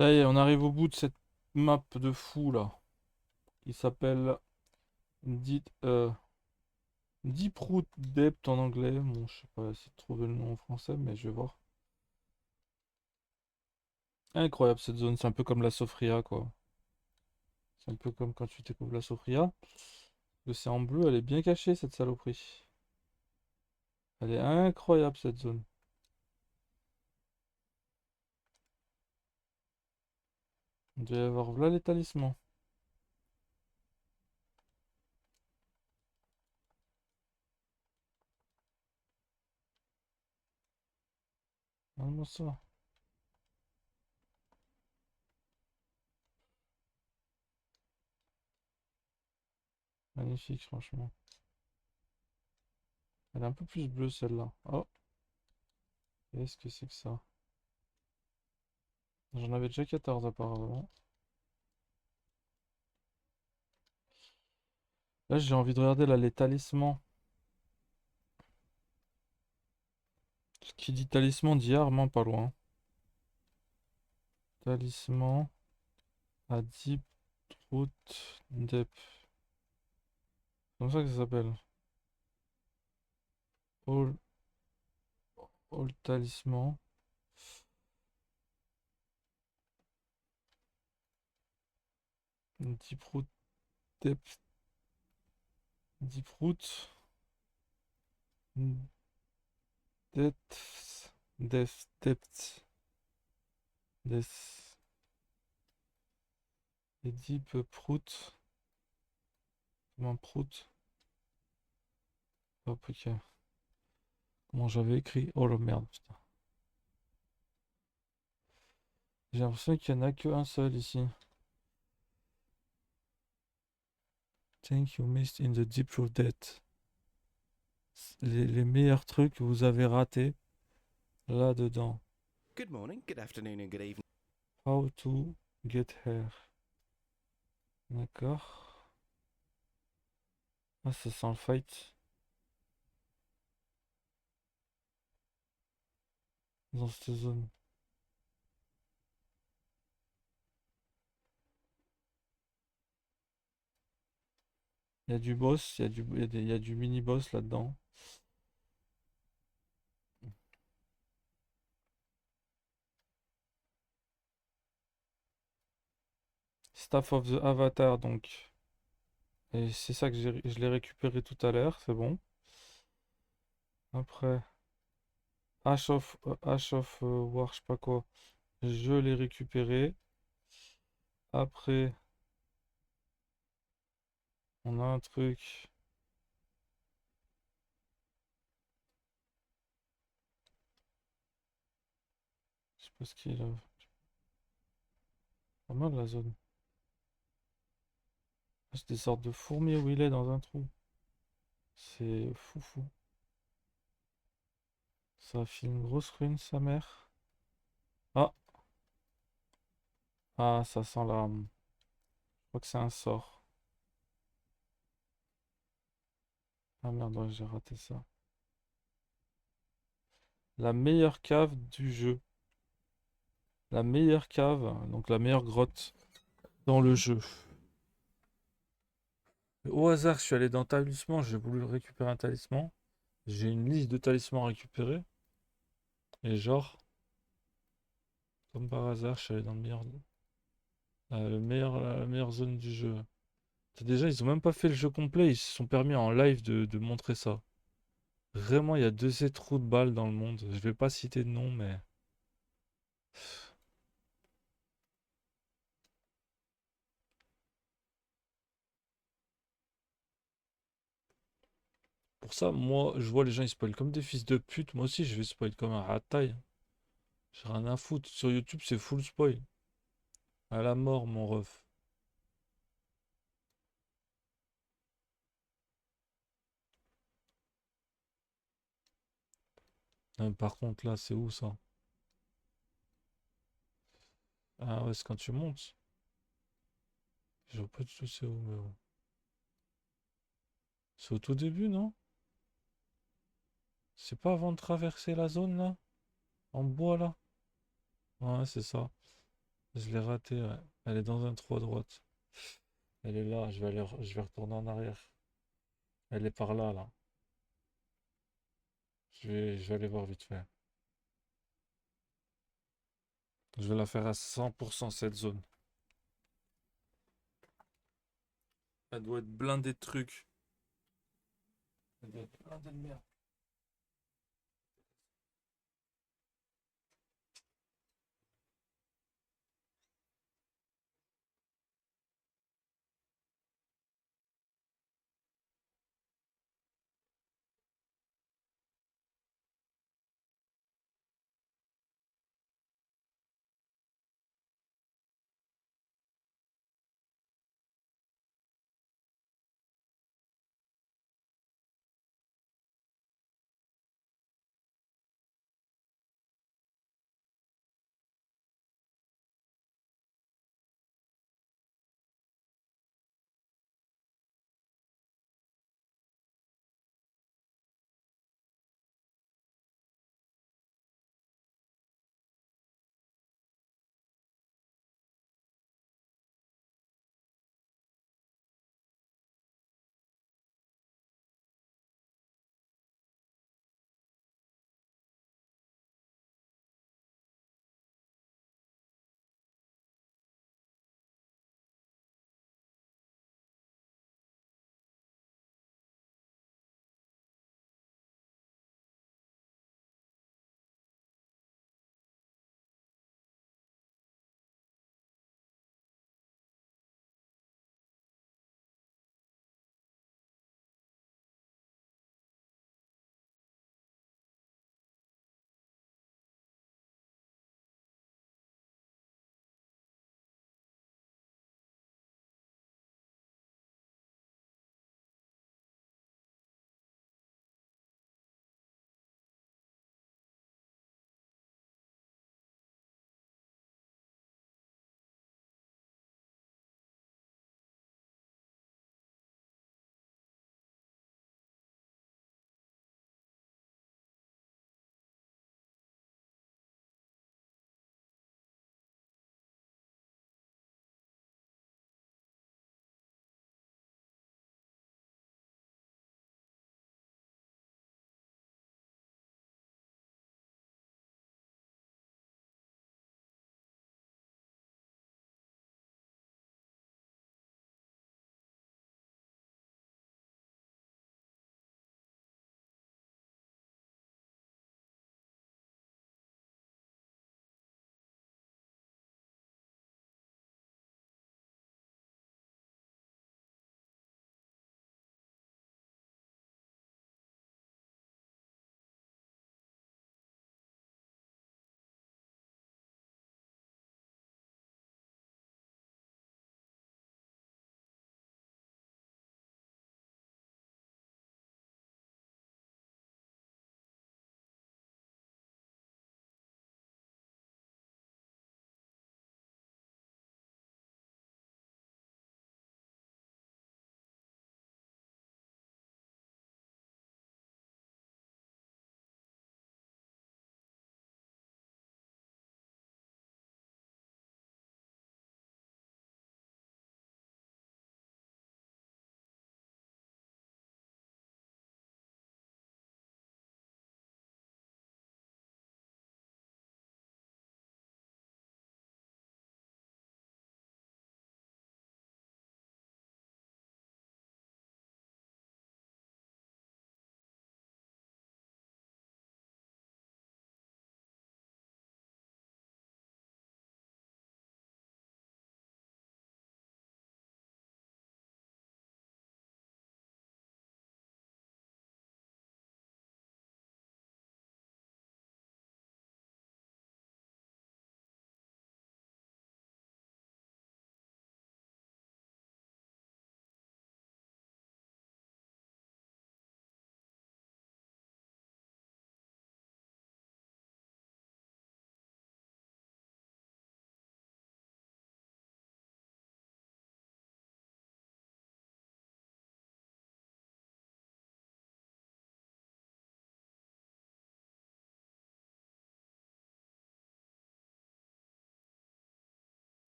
Ça y est, on arrive au bout de cette map de fou là, qui s'appelle Deep Root Depth en anglais. Bon, je sais pas essayer de trouver le nom en français, mais je vais voir. Incroyable cette zone, c'est un peu comme la Sofria quoi. C'est un peu comme quand tu découvres la Sofria. Le c'est en bleu, elle est bien cachée cette saloperie. Elle est incroyable cette zone. On doit y avoir là les talismans. Regarde-moi ça. Magnifique franchement. Elle est un peu plus bleue celle-là. Oh, qu'est-ce que c'est que ça? J'en avais déjà 14 apparemment. Là j'ai envie de regarder là les talismans. Qui dit talisman dit arme, hein, pas loin. Talisman à Deep Root Depth. C'est comme ça que ça s'appelle. All, all talisman. Deep Root Depth. Deep Root Depth. Depth. Depth. Et Deep Prout. Comment Prout? Hop, ok. Comment j'avais écrit? Oh la merde, putain. J'ai l'impression qu'il n'y en a qu'un seul ici. Thank you missed in the Deep Root Depth. Les meilleurs trucs que vous avez ratés là-dedans. Good morning, good afternoon, and good evening. How to get here. D'accord. Ah, ça sent le fight dans cette zone. Il y a du boss, il y a du mini-boss là-dedans. Staff of the Avatar, donc. Et c'est ça que je l'ai récupéré tout à l'heure, c'est bon. Après, Ash of War, je sais pas quoi. Je l'ai récupéré. Après, on a un truc. Je sais pas ce qu'il a. Pas mal la zone. Ah, c'est des sortes de fourmis où il est dans un trou. C'est fou fou. Ça a fait une grosse ruine, sa mère. Ah, ah, ça sent la. Je crois que c'est un sort. Ah merde, ouais, j'ai raté ça. La meilleure cave du jeu. La meilleure cave, donc la meilleure grotte dans le jeu. Au hasard, je suis allé dans talisman, j'ai voulu récupérer un talisman. J'ai une liste de talismans à récupérer. Et genre, comme par hasard, je suis allé dans la meilleure zone du jeu. Déjà, ils ont même pas fait le jeu complet, ils se sont permis en live de montrer ça. Vraiment, il y a deux ces trous de balles dans le monde. Je vais pas citer de nom, mais. Pour ça, moi, je vois les gens ils spoilent comme des fils de pute. Moi aussi, je vais spoil comme un rataille. J'ai rien à foutre. Sur YouTube, c'est full spoil. À la mort, mon ref. Par contre, là, c'est où ça? Ah ouais, c'est quand tu montes. Je vois pas du tout c'est où, mais bon. C'est au tout début, non? C'est pas avant de traverser la zone, là? En bois, là? Ouais, c'est ça. Je l'ai ratée, ouais. Elle est dans un trou à droite. Elle est là, je vais retourner en arrière. Elle est par là, là. Je vais aller voir vite fait. Je vais la faire à 100% cette zone. Elle doit être blindée de trucs. Elle doit être blindée de merde.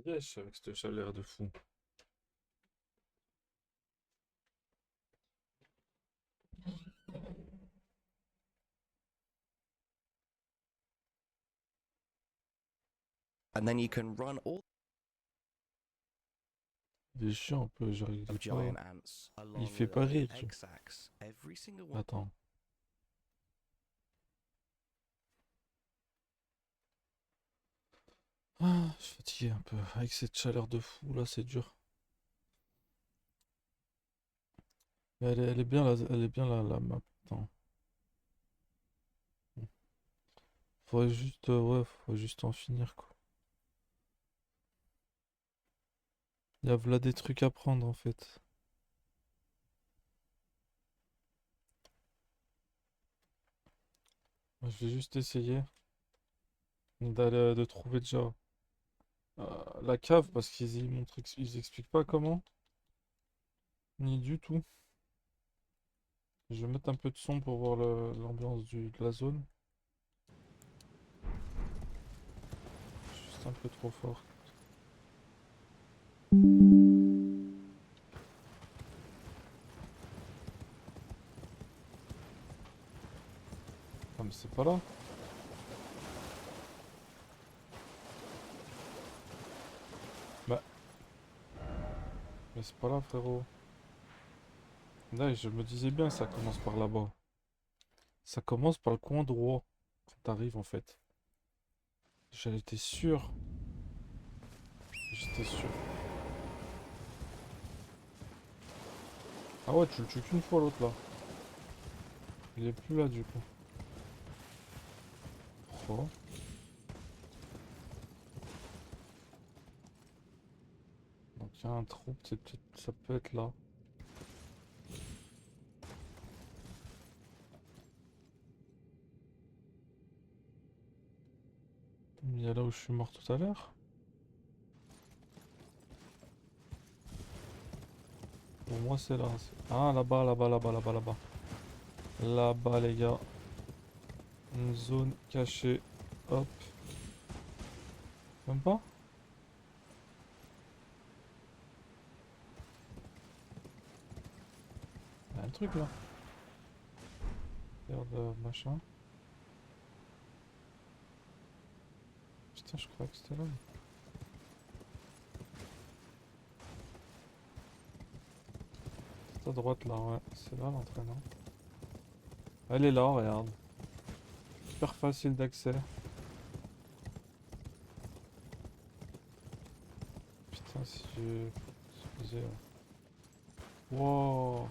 Yes, avec cette chaleur de fou. And then you can run all Il est chiant un peu, j'arrive pas. giant ants along fait with pas a rire, little tu egg sacs. Every single one. Attends. Ah, je suis fatigué un peu. Avec cette chaleur de fou, là, c'est dur. Mais elle est bien, elle est bien la map. Attends. Faudrait juste, ouais, faudrait juste en finir, quoi. Il y a là des trucs à prendre, en fait. Moi, je vais juste essayer de trouver déjà la cave, parce ils expliquent pas comment, ni du tout. Je vais mettre un peu de son pour voir l'ambiance de la zone. Juste un peu trop fort. Ah, mais c'est pas là. Bah, mais c'est pas là, frérot. Là, je me disais bien, ça commence par là-bas. Ça commence par le coin droit. Quand t'arrives, en fait. J'en étais sûr. J'étais sûr. Ah ouais, tu le tues qu'une fois, l'autre, là. Il est plus là, du coup. Oh. Donc, il y a un trou, ça peut être là. Il y a là où je suis mort tout à l'heure. Pour moi, c'est là. Ah, là-bas, là-bas, là-bas, là-bas, là-bas. Là-bas, les gars. Une zone cachée. Hop. Même pas? Il y a un truc là. Regarde, machin. Putain, je croyais que c'était là. C'est à droite là, ouais. C'est là l'entraînement. Elle est là, regarde. Super facile d'accès. Putain, si je faisais. Wow.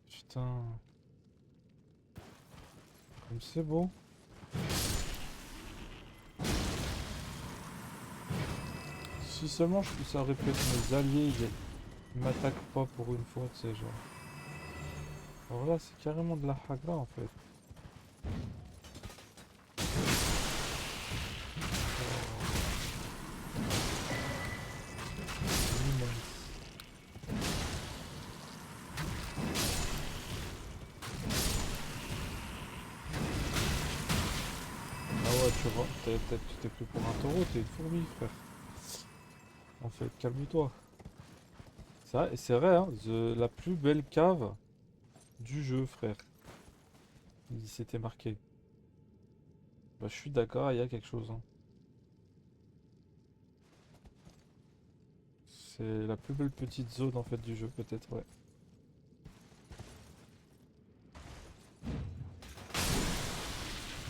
Putain. Comme c'est beau. Si seulement ça aurait pu être mes alliés, ils m'attaquent pas pour une fois, tu sais, genre. Alors là, c'est carrément de la hagra en fait. Ah ouais, tu t'es pris pour un taureau, t'es une fourmi, frère. En fait, calme-toi. C'est vrai, hein, la plus belle cave du jeu, frère. Il s'était marqué. Bah, je suis d'accord, il y a quelque chose, hein. C'est la plus belle petite zone en fait du jeu, peut-être, ouais.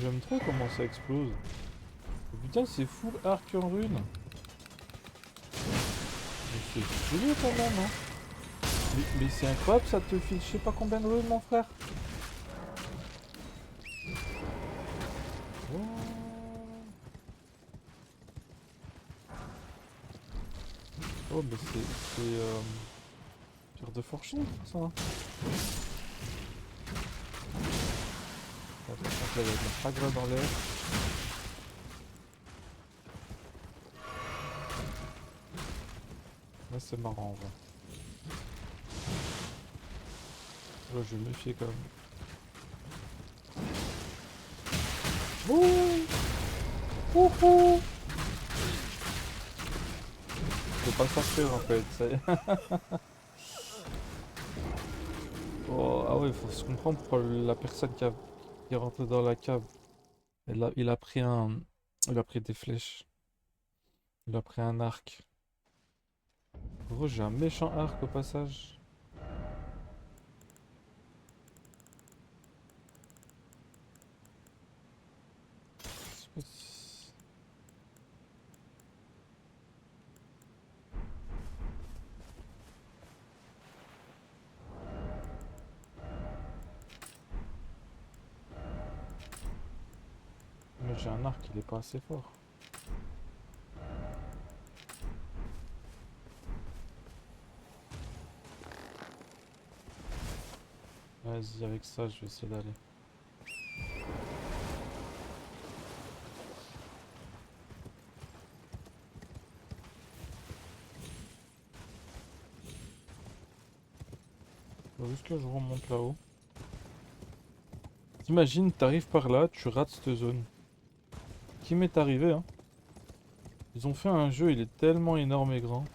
J'aime trop comment ça explose. Putain, c'est full arc en rune. Mais c'est stylé quand même, hein. Mais c'est incroyable, ça te file je sais pas combien de runes, mon frère. Oh, oh mais c'est pierre de fortune, ça. Hein. Attends, là, il y a de la hagra dans l'air. Là, c'est marrant, en vrai. Là, je vais me méfier quand même. Oh, oh, oh. pas sortir en fait. Ça y est. Oh, ah ouais, il faut se comprendre pourquoi la personne qui est rentrée dans la cave, il a pris il a pris des flèches. Il a pris un arc. Gros, j'ai un méchant arc au passage. Je sais pas si- Mais j'ai un arc, il est pas assez fort. Vas-y, avec ça, je vais essayer d'aller. Faut juste que je remonte là-haut. T'imagines, t'arrives par là, tu rates cette zone. Qui m'est arrivé, hein? Ils ont fait un jeu, il est tellement énorme et grand.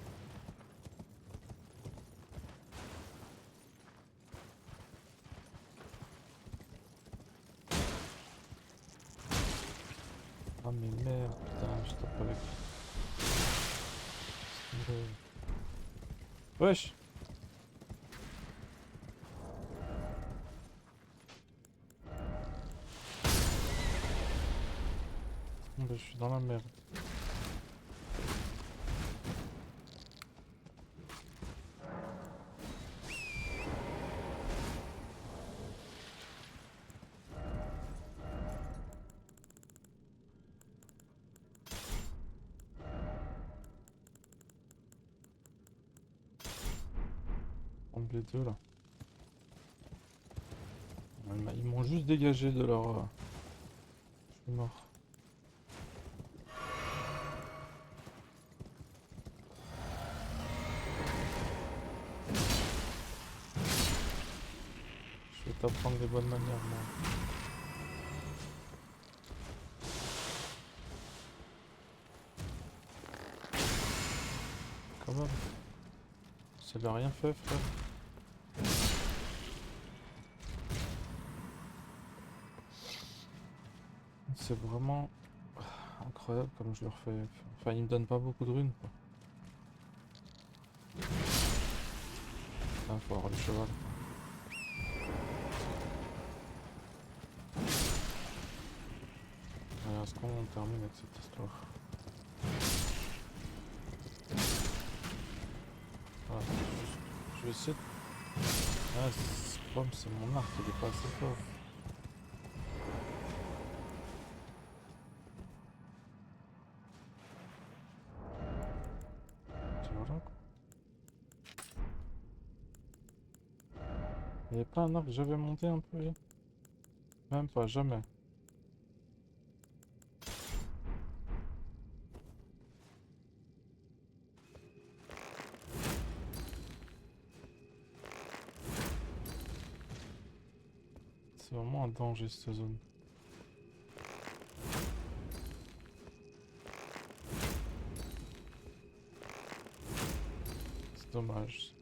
Ah mais merde, putain, je tape avec. Wesh! Bon, bah, je suis dans la merde. Entre les deux là. Ils m'ont juste dégagé de leur. Je suis mort. Je vais t'apprendre les bonnes manières, moi. Quand même. Ça lui a rien fait, frère. C'est vraiment incroyable comme je leur fais. Enfin, ils me donnent pas beaucoup de runes, quoi. Ah, faut avoir le cheval. Allez, est-ce qu'on termine avec cette histoire? Voilà, je vais essayer de... Ah, ce problème, c'est mon arc, il est pas assez fort. Tu vois là, quoi. Il n'y avait pas un arc que j'avais monté un peu? Même pas, jamais. C'est vraiment un danger, cette zone. C'est dommage.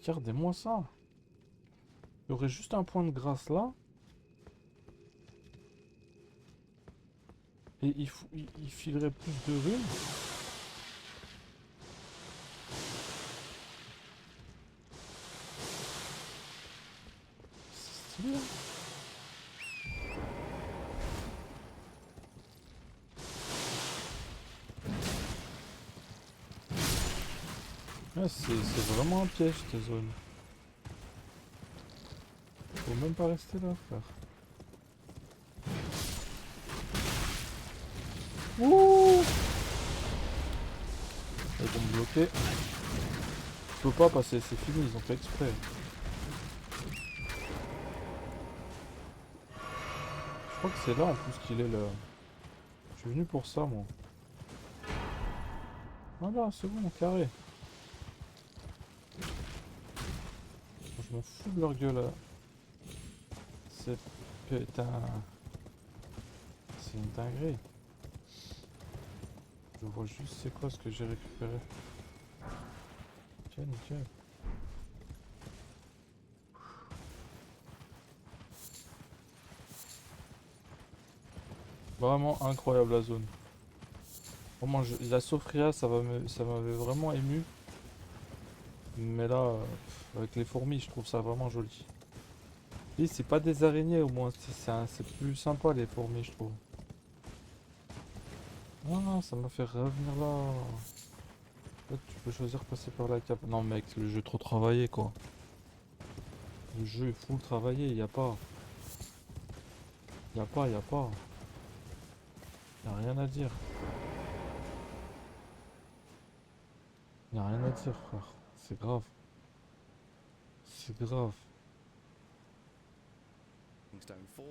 Regardez-moi ça. Il y aurait juste un point de grâce là. Et il filerait plus de runes. C'est stylé, hein. Ouais, c'est vraiment un piège cette zone. Faut même pas rester là, frère. Ouh! Ils vont me bloquer. Je peux pas passer, c'est fini, ils ont fait exprès. Je crois que c'est là en plus qu'il est là. Je suis venu pour ça, moi. Voilà, c'est bon, carré. Je m'en fous de leur gueule là. C'est putain. C'est une dinguerie. Je vois juste c'est quoi ce que j'ai récupéré. Tiens, nickel. Vraiment incroyable la zone. Vraiment, la Sofria, ça m'avait vraiment ému. Mais là, avec les fourmis, je trouve ça vraiment joli. Et c'est pas des araignées au moins, c'est plus sympa les fourmis, je trouve. Ah, ça m'a fait revenir là. En fait, tu peux choisir de passer par la cape. Non mec, le jeu est trop travaillé quoi. Le jeu est full travaillé, y a pas. Y a pas, y a pas. Y a rien à dire. Y a rien à dire frère. C'est grave. C'est grave. Stone 4.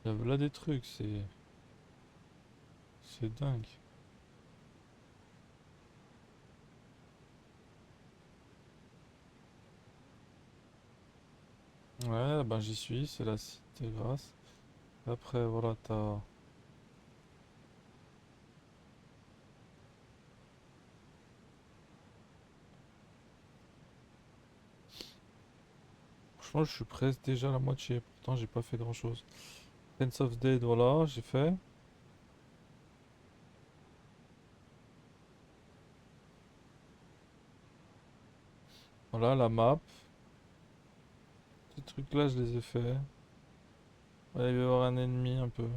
Y a là des trucs, c'est dingue. Ouais, ben j'y suis, c'est la cité grasse. Après, voilà, t'as... Franchement, je suis presque déjà à la moitié. Pourtant, j'ai pas fait grand-chose. Sense of Dead, voilà, j'ai fait. Voilà, la map. Ces trucs-là, je les ai fait. Ouais, il va y avoir un ennemi un peu.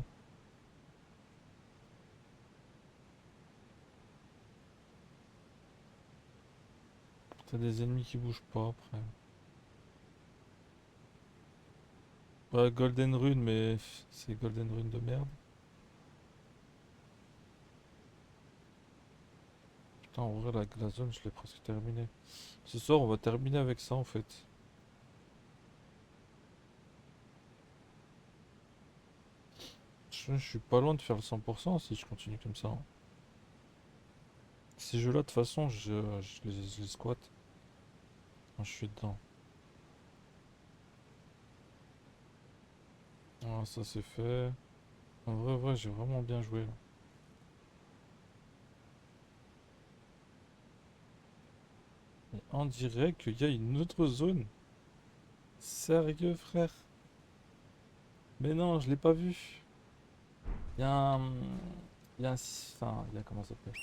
T'as des ennemis qui bougent pas après. Ouais, Golden Rune, mais c'est Golden Rune de merde. Putain, en vrai, la zone, je l'ai presque terminée. Ce soir, on va terminer avec ça en fait. Je suis pas loin de faire le 100% si je continue comme ça, hein. Ces jeux-là, de toute façon, je les squatte quand je suis dedans. Ah, ça c'est fait. En vrai, ouais, j'ai vraiment bien joué là. Et on dirait qu'il y a une autre zone. Sérieux, frère? Mais non, je l'ai pas vu. Il y a un... Il y a un... Enfin, il y a comment ça s'appelle?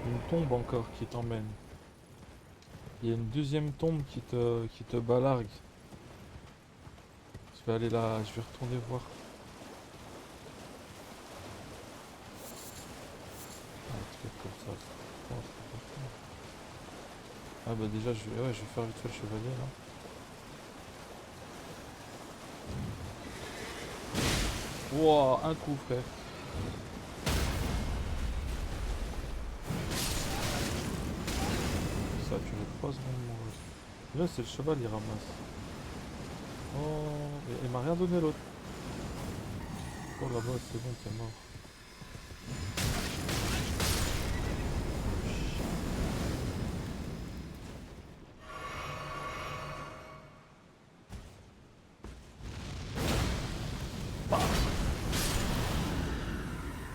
Une tombe encore qui t'emmène. Il y a une deuxième tombe qui te balargue. Je vais aller là, je vais retourner voir. Un truc comme ça. Oh, c'est pas fou. Ah bah déjà, ouais, je vais faire vite fait le chevalier là. Wouah, un coup, frère. Ça a duré 3 secondes, mon gars. Et là, c'est le cheval, il ramasse. Oh, il m'a rien donné l'autre. Oh là-bas, c'est bon, t'es mort.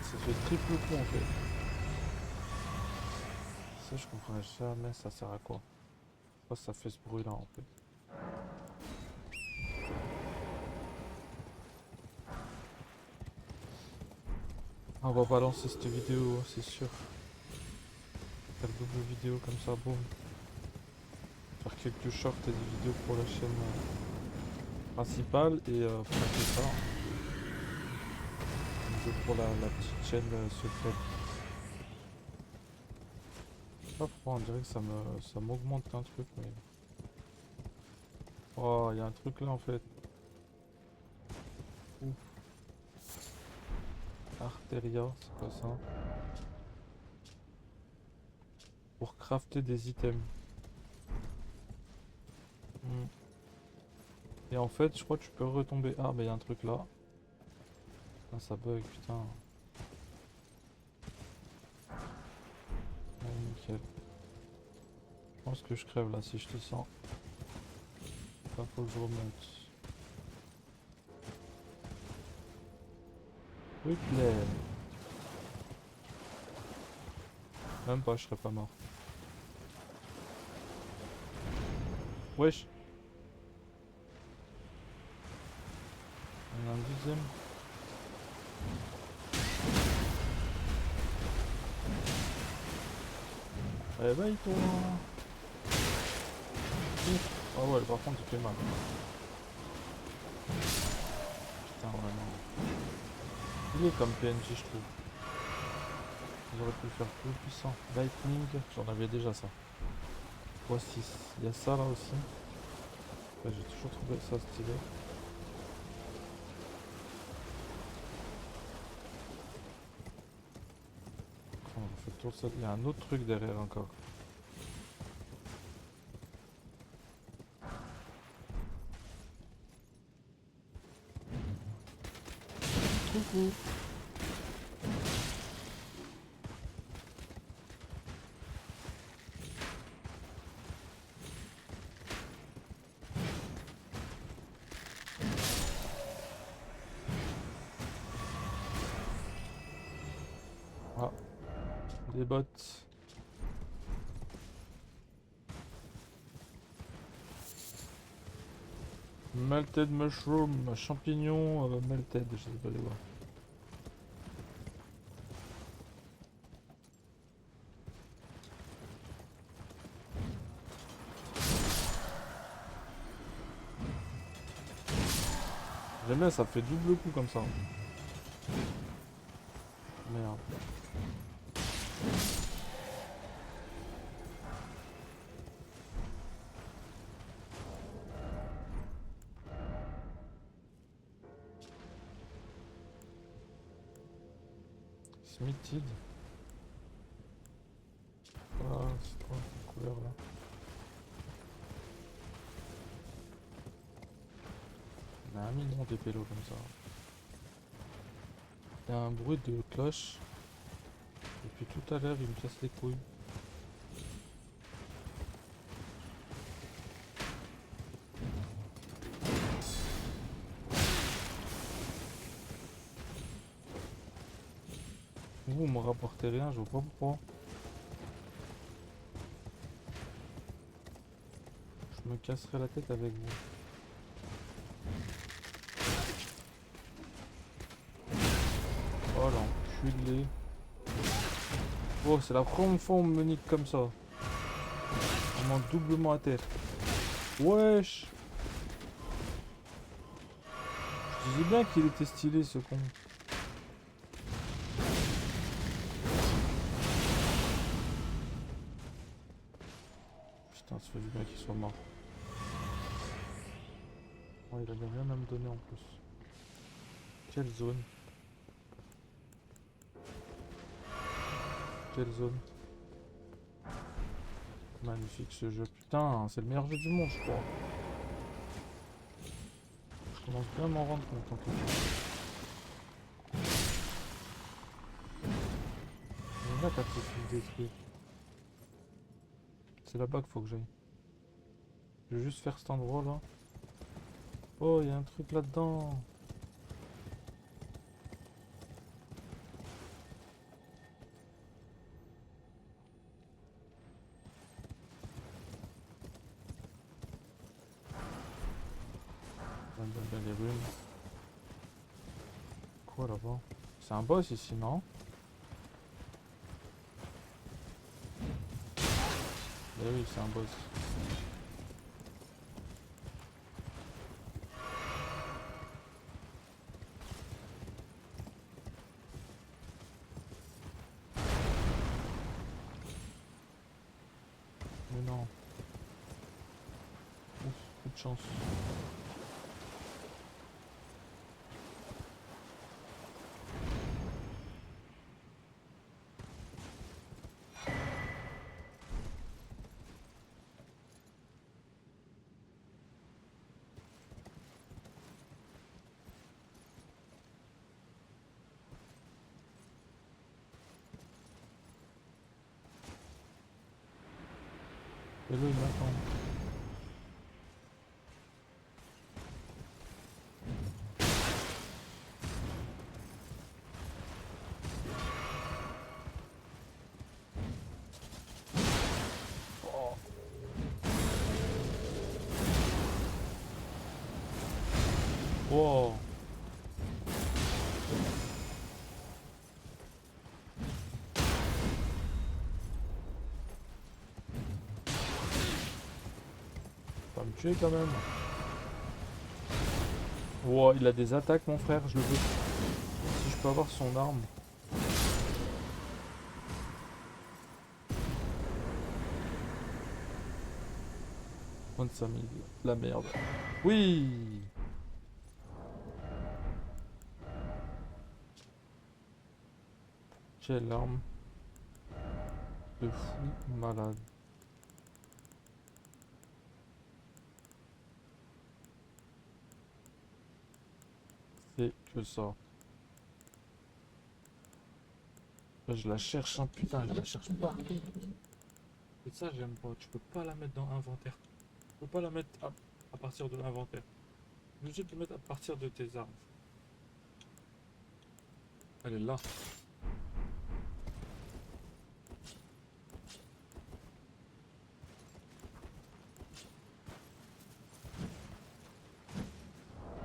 Ça fait triple coup en fait. Ça, je comprends jamais, ça sert à quoi? Pourquoi ça fait ce bruit là en fait? Ah, on va balancer cette vidéo, c'est sûr. Faire double vidéo comme ça, boum. Faire quelques shorts et des vidéos pour la chaîne principale et faire ça. Une vidéo pour la petite chaîne secrète. Je sais pas pourquoi on dirait que ça m'augmente un truc, mais... Oh, il y a un truc là en fait. Ouf. Arteria, c'est quoi ça? Pour crafter des items. Hmm. Et en fait, je crois que tu peux retomber. Ah, bah il y a un truc là. Ah, ça bug, putain. Ouais, nickel. Je pense que je crève là si je te sens. Là, faut que je remonte. Replay. Même pas, je serais pas mort. Wesh. Il y en a un deuxième. Eh bah, toi. Ah ouais, par contre, il fait mal. Putain, vraiment. Il est comme PNJ, je trouve. Ils auraient pu le faire plus puissant. Lightning, j'en avais déjà ça. x6. Il y a ça là aussi. Ouais, j'ai toujours trouvé ça stylé. On fait le tour de ça. Il y a un autre truc derrière encore. Coucou. Ah, des bottes. Melted mushroom, champignon melted, je sais pas les voir. J'aime bien, ça fait double coup comme ça. Merde. Smithed. Ah, c'est quoi cette couleur là? Il y a un million de pélos comme ça. Il y a un bruit de cloche. Depuis tout à l'heure, il me casse les couilles. Vous me rapportez rien, je vois pas pourquoi. Je me casserai la tête avec vous. Oh l'enculé. Oh, c'est la première fois qu'on me nique comme ça. On monte doublement à terre. Wesh. Je disais bien qu'il était stylé ce con. Putain, ça fait du bien qu'il soit mort. Oh, il avait rien à me donner en plus. Quelle zone? Quelle zone? Magnifique ce jeu. Putain, c'est le meilleur jeu du monde, je crois. Je commence bien à m'en rendre compte en tout cas. Il y en a quand il fait des trucs. C'est là-bas qu'il faut que j'aille. Je vais juste faire cet endroit là. Oh, il y a un truc là-dedans. J'aime bien les runes. Quoi là-bas? C'est un boss ici, non? Eh oui, c'est un boss. Mais non. Ouf, coup de chance. Fais-le, il m'attend. Oh. Wow. Pas me tuer quand même. Wow, il a des attaques mon frère, je le veux. Si je peux avoir son arme. $25 000, la merde. Oui. Quelle arme de fou malade. C'est que ça. Je la cherche, hein, putain, je la cherche partout. Et ça, j'aime pas. Tu peux pas la mettre dans inventaire. Tu peux pas la mettre à partir de l'inventaire. Tu es obligé de la mettre à partir de tes armes. Elle est là.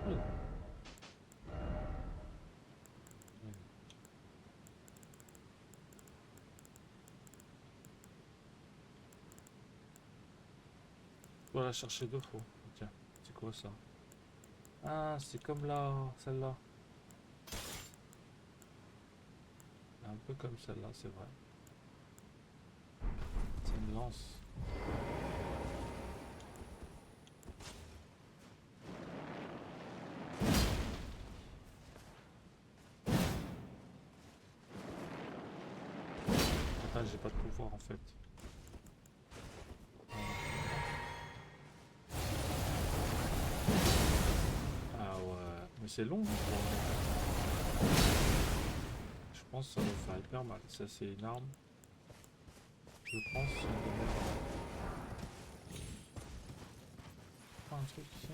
Oui. Je dois la chercher deux fois. Tiens, c'est quoi ça? Ah, c'est comme là, celle-là. Un peu comme celle-là, c'est vrai. C'est une lance. Attends, j'ai pas de pouvoir en fait. Ah ouais, mais c'est long. Je pense que ça va faire hyper mal. Ça, c'est une arme. Je pense que c'est une de mes armes. Pas un truc ici.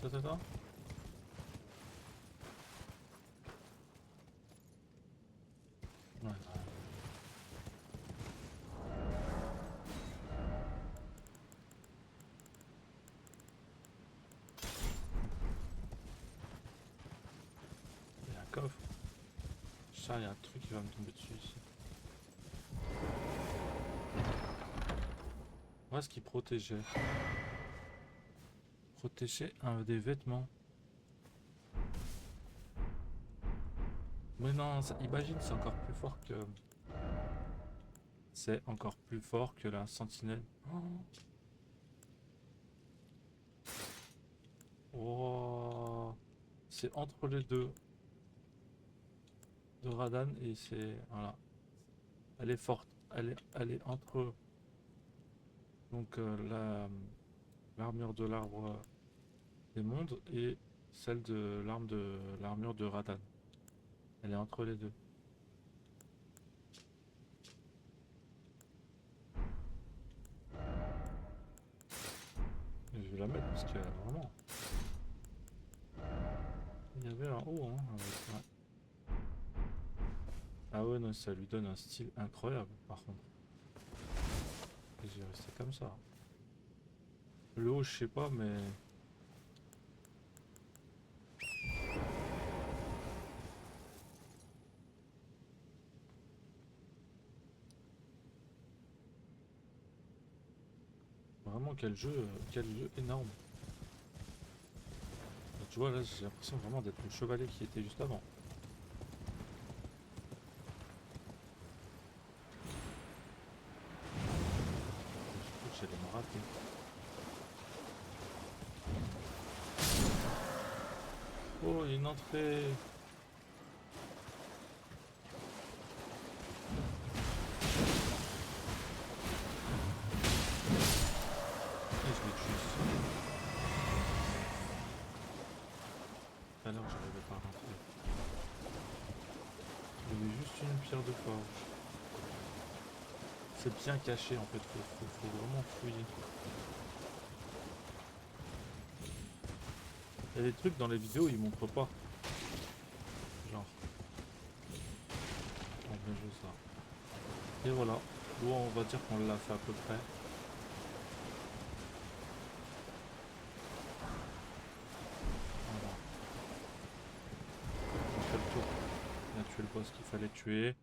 Attends, attends. Ouais, ouais. Il y a un coffre. Ça, il y a un truc qui va me tomber dessus ici. Moi, ce qui protégeait. Protéger des vêtements. Mais non, imagine, c'est encore plus fort que. C'est encore plus fort que la sentinelle. Oh. C'est entre les deux de Radan et c'est. Voilà. Elle est forte. Elle est entre. Donc l'armure de l'arbre des mondes et celle de l'armure de Radan. Elle est entre les deux. Et je vais la mettre parce que vraiment. Il y avait un haut, hein. Ouais. Ah ouais, non, ça lui donne un style incroyable par contre. Et je vais rester comme ça. Le haut, je sais pas, mais. Vraiment, quel jeu énorme. Et tu vois, là, j'ai l'impression vraiment d'être le chevalier qui était juste avant. Je trouve que j'allais me rater. Oh, il y a une entrée. Et je l'ai tué. Tout à l'heure, j'arrivais pas à rentrer. Il y avait juste une pierre de forge. C'est bien caché en fait, faut vraiment fouiller. Il y a des trucs dans les vidéos, ils montrent pas. Genre. On va bien jouer ça. Et voilà. L'eau, on va dire qu'on l'a fait à peu près. Voilà. On fait le tour. On a tué le boss qu'il fallait tuer.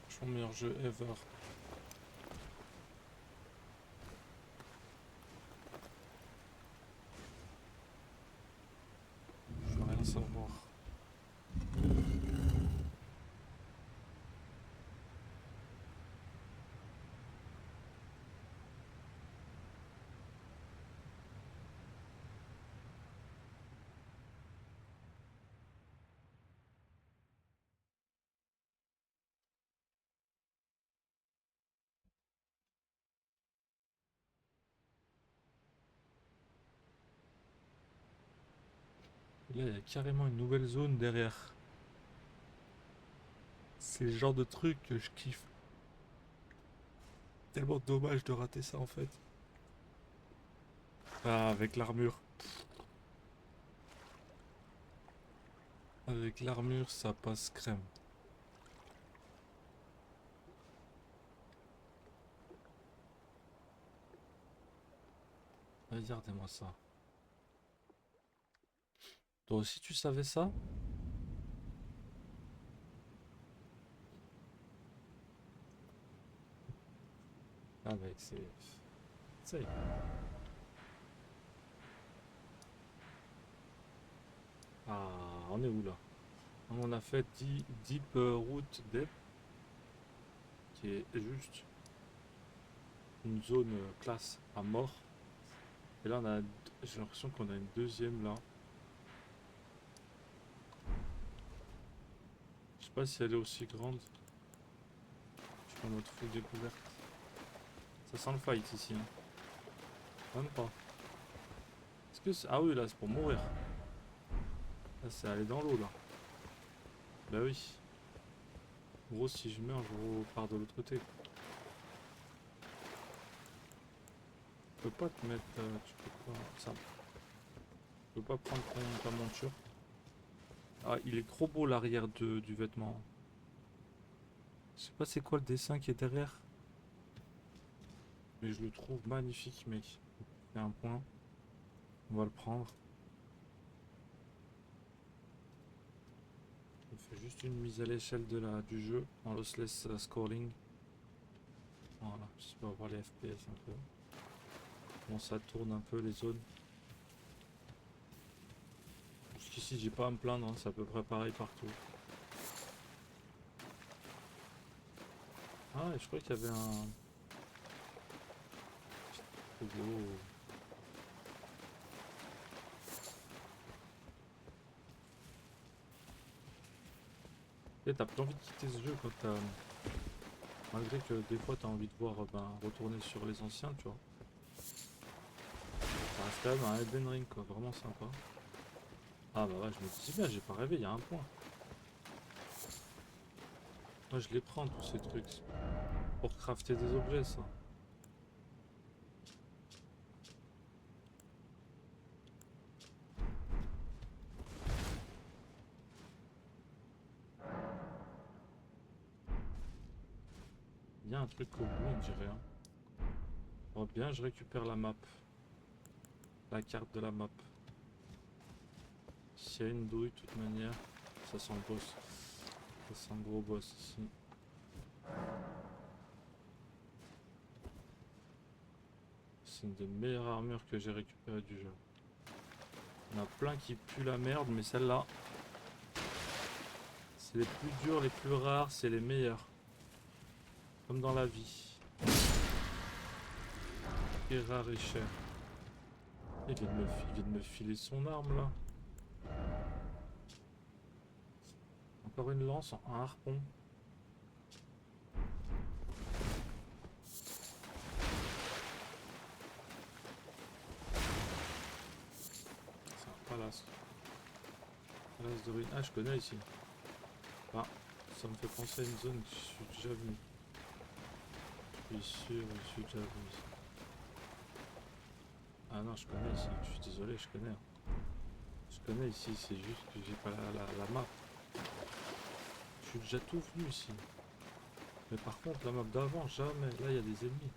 Son meilleur jeu ever. Je veux rien savoir. Et là, il y a carrément une nouvelle zone derrière. C'est le genre de truc que je kiffe. Tellement dommage de rater ça en fait. Ah, avec l'armure. Avec l'armure, ça passe crème. Regardez-moi ça. Toi aussi, tu savais ça? Ah, mec, c'est. Ça y est. Ah, on est où là? On a fait Deep Route Depth, qui est juste une zone classe à mort. Et là, j'ai l'impression qu'on a une deuxième là. Je sais pas si elle est aussi grande. Je suis en mode full découverte. Ça sent le fight ici. Hein. Même pas. Est-ce que ah oui, là, c'est pour mourir. Là, c'est aller dans l'eau là. Bah oui. Gros, si je meurs, je repars de l'autre côté. Tu peux pas te mettre. Tu peux pas. Ça. Tu peux pas prendre ta monture. Ah, il est trop beau l'arrière du vêtement. Je sais pas c'est quoi le dessin qui est derrière. Mais je le trouve magnifique, mec. Il y a un point. On va le prendre. On fait juste une mise à l'échelle du jeu en lossless scoring. Voilà, juste pour voir les FPS un peu. Bon, ça tourne un peu les zones. Jusqu'ici, j'ai pas à me plaindre, hein, c'est à peu près pareil partout. Ah, et je crois qu'il y avait un. Oh, et t'as plus envie de quitter ce jeu quand t'as. Malgré que des fois t'as envie de voir retourner sur les anciens, tu vois. Ça reste quand même un Elden Ring quoi, vraiment sympa. Ah bah ouais, je me dis bien, j'ai pas rêvé, il y a un point. Moi je les prends tous ces trucs. Pour crafter des objets ça. Il y a un truc au bout on dirait. Hein. Oh bien je récupère la map. La carte de la map. S'il y a une douille de toute manière, ça sent le boss. Ça sent le gros boss ici. C'est une des meilleures armures que j'ai récupérées du jeu. Il y en a plein qui puent la merde, mais celle-là, c'est les plus dures, les plus rares, c'est les meilleures. Comme dans la vie. Et rare et cher. Il vient de me filer son arme là. Encore une lance, un harpon. C'est un palace. Race de ruine. Ah, je connais ici. Ah, ça me fait penser à une zone que je suis déjà venu. Je suis sûr, je suis déjà venu ici. Ah non, je connais ici. Je suis désolé, je connais. Je connais ici, c'est juste que j'ai pas la map. Je suis déjà tout venu ici. Mais par contre, la map d'avant, jamais. Là, il y a des ennemis.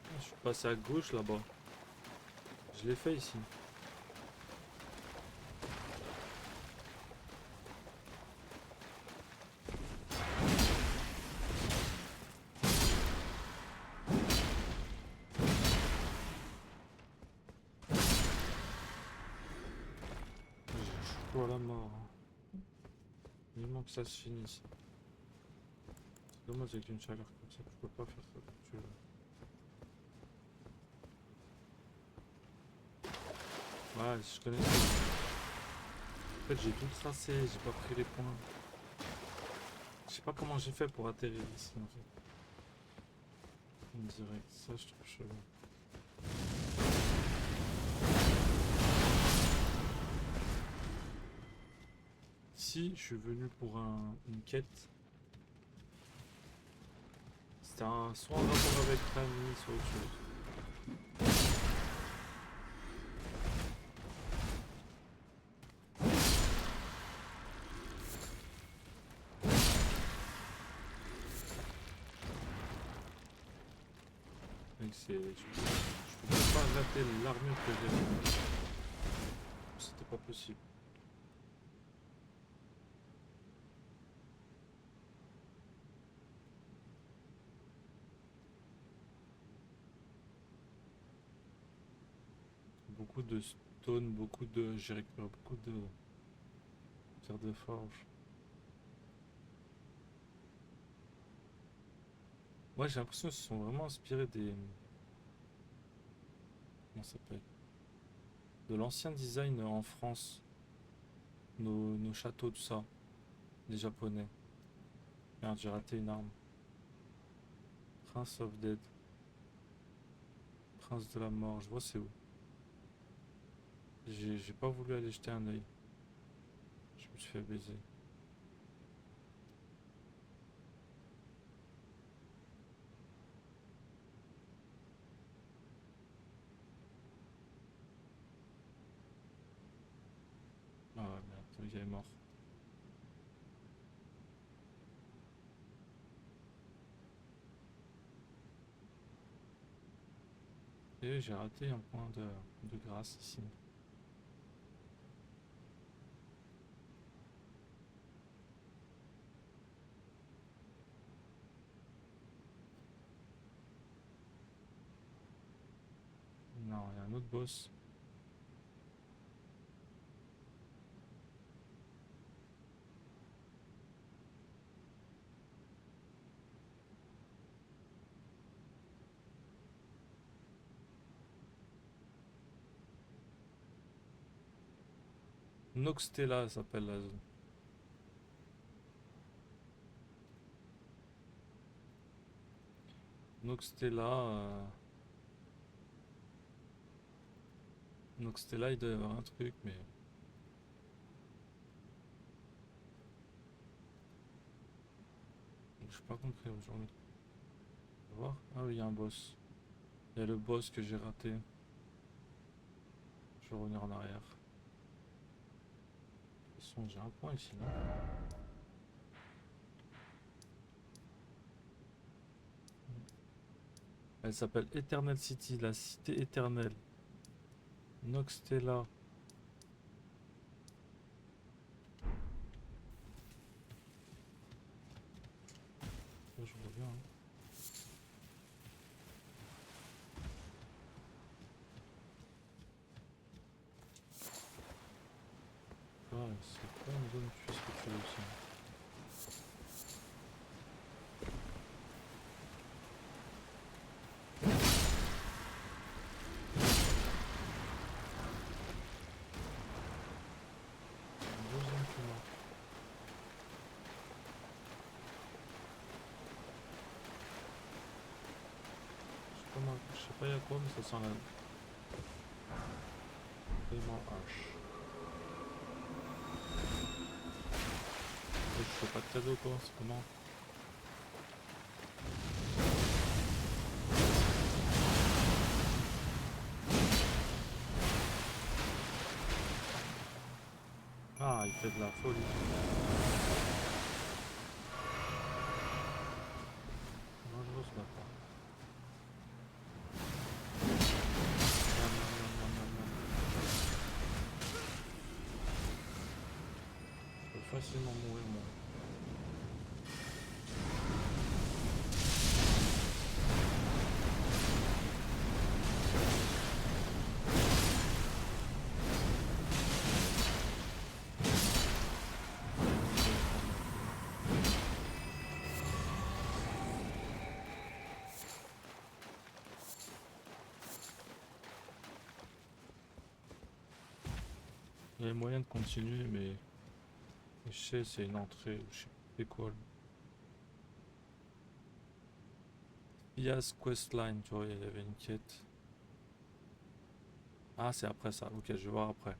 Ah, je suis passé à gauche là-bas. Je l'ai fait ici. J'ai chaud à la mort. Hein. Vivement que ça se finisse. C'est dommage avec une chaleur comme ça, tu peux pas faire ça comme tu veux. Ouais, je connais. En fait, j'ai tout tracé, j'ai pas pris les points. Je sais pas comment j'ai fait pour atterrir ici en fait. On dirait ça, je trouve chelou. Ici, je suis venu pour une quête. C'était soit en rapport avec Rami, soit autre chose. Donc je pouvais pas rater l'armure que j'avais. C'était pas possible. Beaucoup de stone, beaucoup de. J'ai récupéré beaucoup de pierres de forge. Moi j'ai l'impression qu'ils se sont vraiment inspirés des. Comment ça s'appelle? De l'ancien design en France. Nos châteaux, tout ça. Les japonais. Merde, j'ai raté une arme. Prince of Dead. Prince de la mort, je vois c'est où. J'ai pas voulu aller jeter un œil. Je me suis fait baiser. Ah ouais, merde, il est mort. Et j'ai raté un point de grâce ici. Non, il y a un autre boss. Noxtella s'appelle la zone. Noxtella. Noxtella, il doit y avoir un truc, mais. Je pas compris aujourd'hui. On va voir. Ah oui, il y a un boss. Il y a le boss que j'ai raté. Je vais revenir en arrière. De toute façon, j'ai un point ici, non? Elle s'appelle Eternal City, la cité éternelle. Noxtella. Là, je reviens. Hein. Ah, c'est pas une zone que tu fais ce que tu veux aussi. Une deuxième qui marche. Je sais pas il y a quoi, mais ça sent la. Paiement H. Je fais pas de cadeau quoi, c'est comment? Ah, il fait de la folie. Dangereux ce bâtard. Miam, miam, miam, miam, miam, miam. Je peux facilement mourir moi. Il y a moyen de continuer, mais je sais, c'est une entrée, ou je sais pas quoi. Pias Questline, tu vois, il y avait une quête. Ah, c'est après ça, ok, je vais voir après.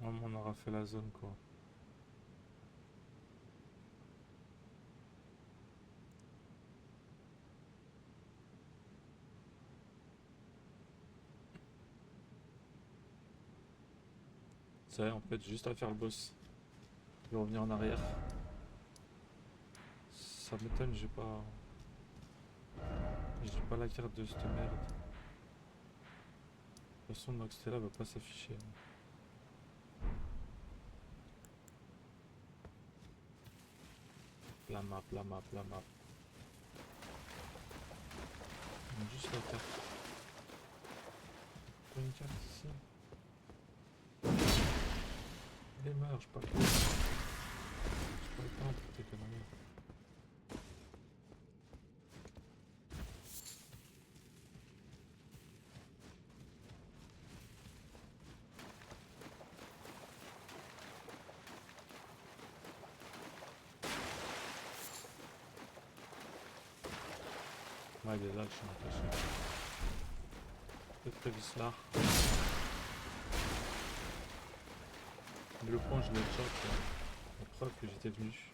On aura fait la zone quoi. C'est en fait juste à faire le boss. Je vais revenir en arrière. Ça m'étonne, j'ai pas. J'ai pas la carte de cette merde. De toute façon, Noxtella va pas s'afficher. La map, la map, la map. On a juste la carte. Pas une carte ici. Démarre, j'ai pas le temps. J'ai pas le temps pour tes conneries. Ouais, il est là, je suis impressionné. Peut-être très là. Le point, je l'ai déjà, quoi. La preuve que j'étais venu.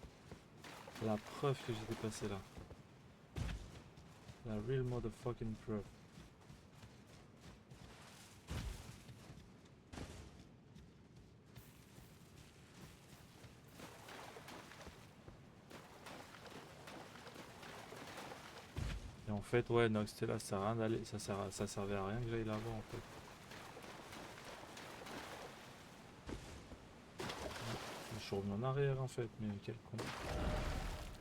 La preuve que j'étais passé là. La real motherfucking preuve. Et en fait, ouais, Noxtella, ça sert à rien d'aller. Ça servait à rien que j'aille là-bas en fait. Je suis revenu en arrière en fait, mais quel con.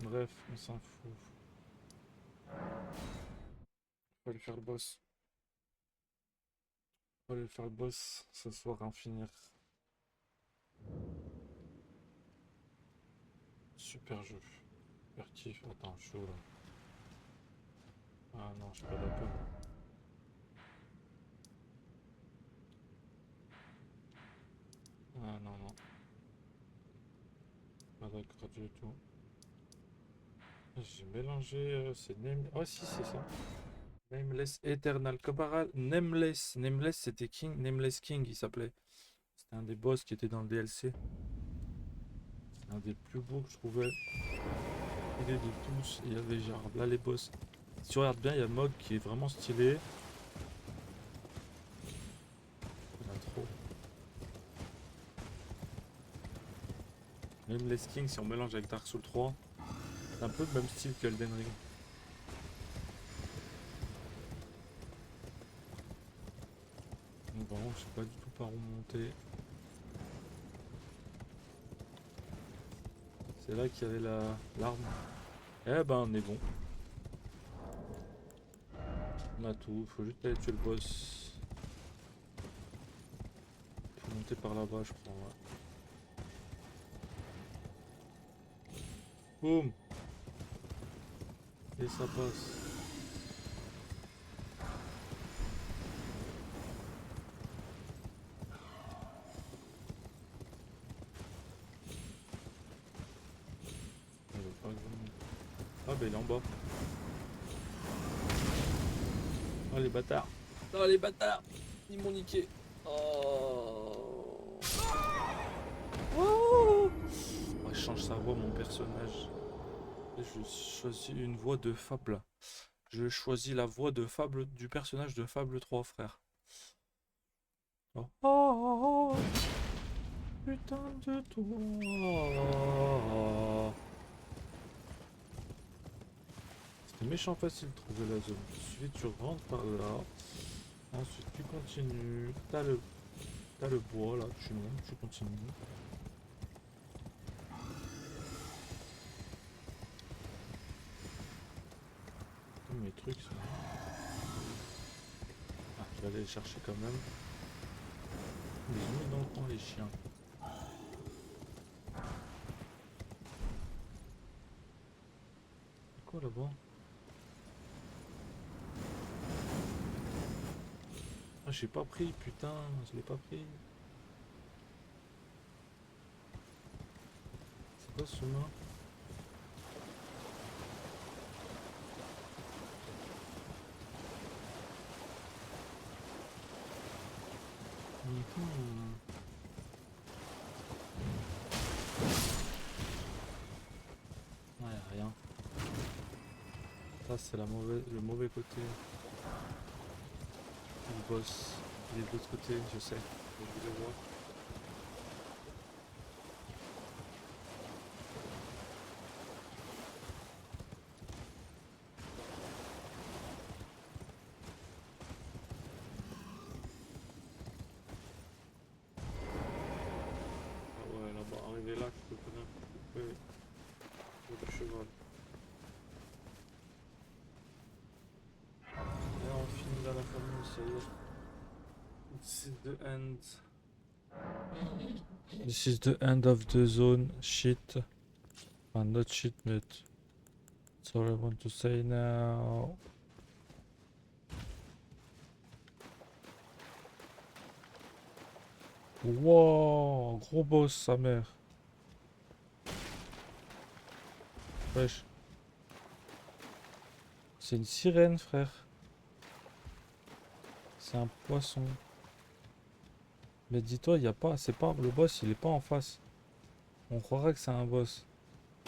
Bref, on s'en fout. Faut aller faire le boss. Faut aller faire le boss ce soir en finir. Super jeu. Super kiff. Attends, je suis où là? Ah non, je suis pas d'accord là. Ah non, non. Pas d'accord du tout. J'ai mélangé. C'est Name. Oh si, c'est ça. Nameless Eternal. Nameless. Nameless, c'était King. Nameless King, il s'appelait. C'était un des boss qui était dans le DLC. C'est un des plus beaux que je trouvais. Il est de tous. Il y avait genre là les boss. Si tu regardes bien, il y a Mog qui est vraiment stylé. Il y en a trop. Même les Kings, si on mélange avec Dark Souls 3, c'est un peu le même style que Elden Ring. Donc vraiment, je sais pas du tout par où monter. C'est là qu'il y avait l'arme. Eh ben, on est bon. On a tout. Faut juste aller tuer le boss. Faut monter par là-bas, je crois. Ouais. Boum. Et ça passe. On veut pas vraiment. Ah bah il est en bas. Oh les bâtards. Oh les bâtards. Ils m'ont niqué. Oh Oh. Oh. Ouais, je change sa voix, mon personnage. Et je choisis une voix de Fable. Je choisis la voix de Fable du personnage de Fable 3, frère. Oh. Oh, putain de toi. C'était méchant facile de trouver la zone. Ensuite, tu rentres par là. Ensuite, tu continues. T'as le bois là. Tu montes, tu continues. Mes trucs sont là. Ah, je vais aller les chercher quand même. Ils ont mis dans le coin les chiens. C'est quoi là-bas? Ah, j'ai pas pris, putain, je l'ai pas pris. C'est quoi ce chemin? Mhm. Ah, y a rien. Ça, c'est le mauvais côté du boss. Il est de l'autre côté, je sais. Je vais le voir. Ah ouais, là-bas, arrivé là, je peux quand même couper le cheval. Et on finit dans la famille, ça y est. This is the end. This is the end of the zone. Shit. Not shit, but that's all I want to say now. Wow, gros boss, sa mère. Wesh. C'est une sirène, frère. C'est un poisson. Mais dis-toi, il y a pas, c'est pas le boss, il est pas en face. On croirait que c'est un boss.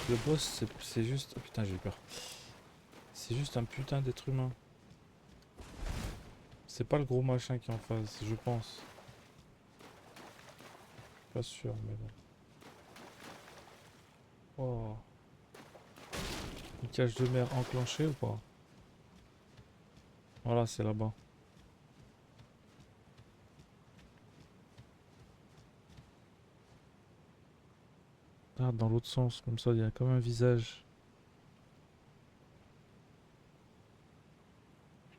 Le boss, c'est juste. Oh, putain, j'ai eu peur. C'est juste un putain d'être humain. C'est pas le gros machin qui est en face, je pense. Pas sûr, mais bon. Oh. Une cage de mer enclenchée ou pas? Voilà, c'est là-bas. Ah, dans l'autre sens, comme ça, il y a comme un visage.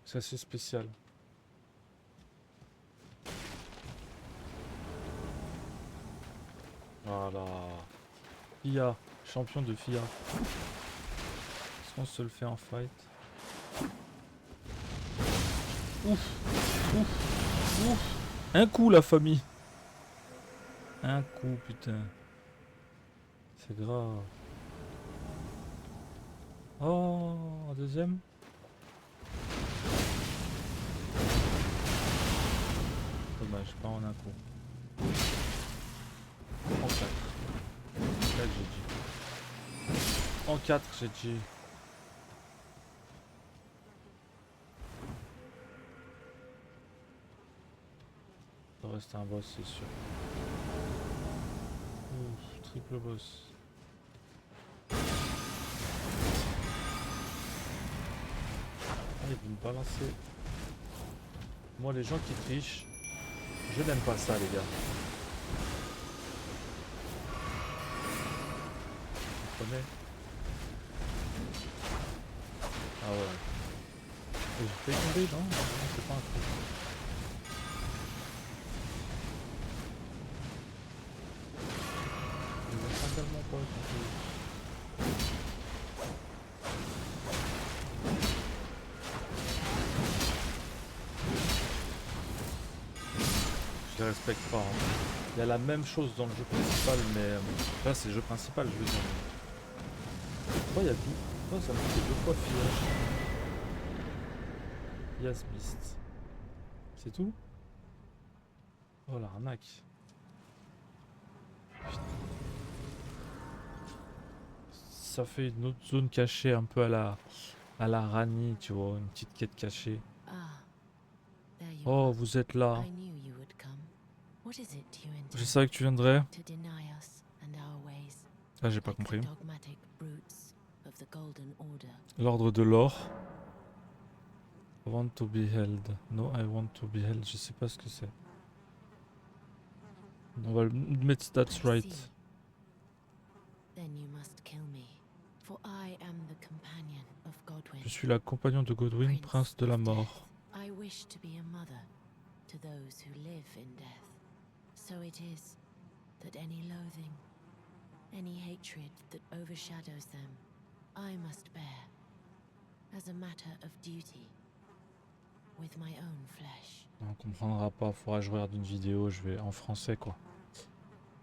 C'est assez spécial. Voilà. FIA, champion de FIA. Est-ce qu'on se le fait en fight? Ouf, ouf, ouf. Un coup, la famille. Un coup, putain. C'est grave. Oh, un deuxième. Dommage, pas en un coup. En 4. 4 j'ai dit. En 4 j'ai dit. Ça reste un boss, c'est sûr. Ouf, triple boss. Ah, il veut me balancer. Moi, les gens qui trichent, je n'aime pas ça, les gars. Vous comprenez? Ah ouais. Et je fais tomber, non? Non, c'est pas un truc. Je ne sens tellement pas compris. Je les respecte pas. Hein. Il y a la même chose dans le jeu principal, mais là c'est le jeu principal, je veux dire. Pourquoi il y a tout? Pourquoi ça me fait deux fois Fiage? Yas Beast. C'est tout? Oh l'arnaque. Ça fait une autre zone cachée un peu à la Rani, tu vois, une petite quête cachée. Ah, there you Oh, are. vous êtes là. I knew you would come. What is it you Je intend? savais que tu viendrais. To deny us and our ways, Ah, j'ai pas like the compris. dogmatic brutes of the Golden Order. L'ordre de l'or. I want to be held. No, I want to be held. Je sais pas ce que c'est. On va le mettre that's I right. see. Then you must kill me, for I am the companion of Godwyn. Je suis la compagnon de Godwyn, prince de la of mort. death. I wish to be a mother to those who live in death. So it is that any loathing, any hatred that overshadows them, I must bear as a matter of duty with my own flesh. On comprendra pas, faudra que je regarde une vidéo, je vais en français quoi.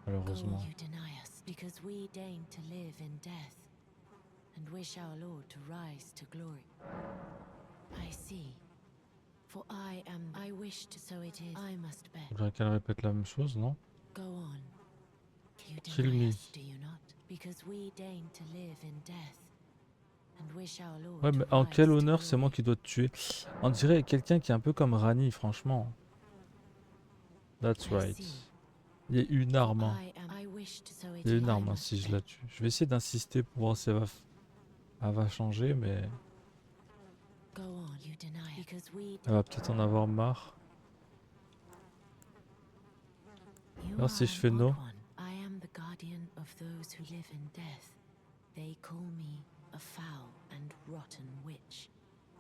Go, Malheureusement. you deny us, because we deign to live in death, and wish our Lord to rise to glory. I see. For I wish to, so it is. I must bear. Faudrait qu'elle répète la même chose, non? Go on. You Kill deny me. us, do you not? Because we deign to live in death, and wish our Lord Ouais, to mais en rise quel to honneur c'est moi glory. qui dois te tuer? On dirait quelqu'un qui est un peu comme Rani, franchement. That's I right. see. Il y a une For arme. Hein. I wished, so it Il y a is. une I arme hein, must si je bear. la tue. Je vais essayer d'insister pour voir si elle va changer, mais Go on, you deny, because we. elle va peut-être en avoir marre. You Alors are si je an fais odd no, one. I am the guardian of those who live in death. They call me a foul and rotten witch.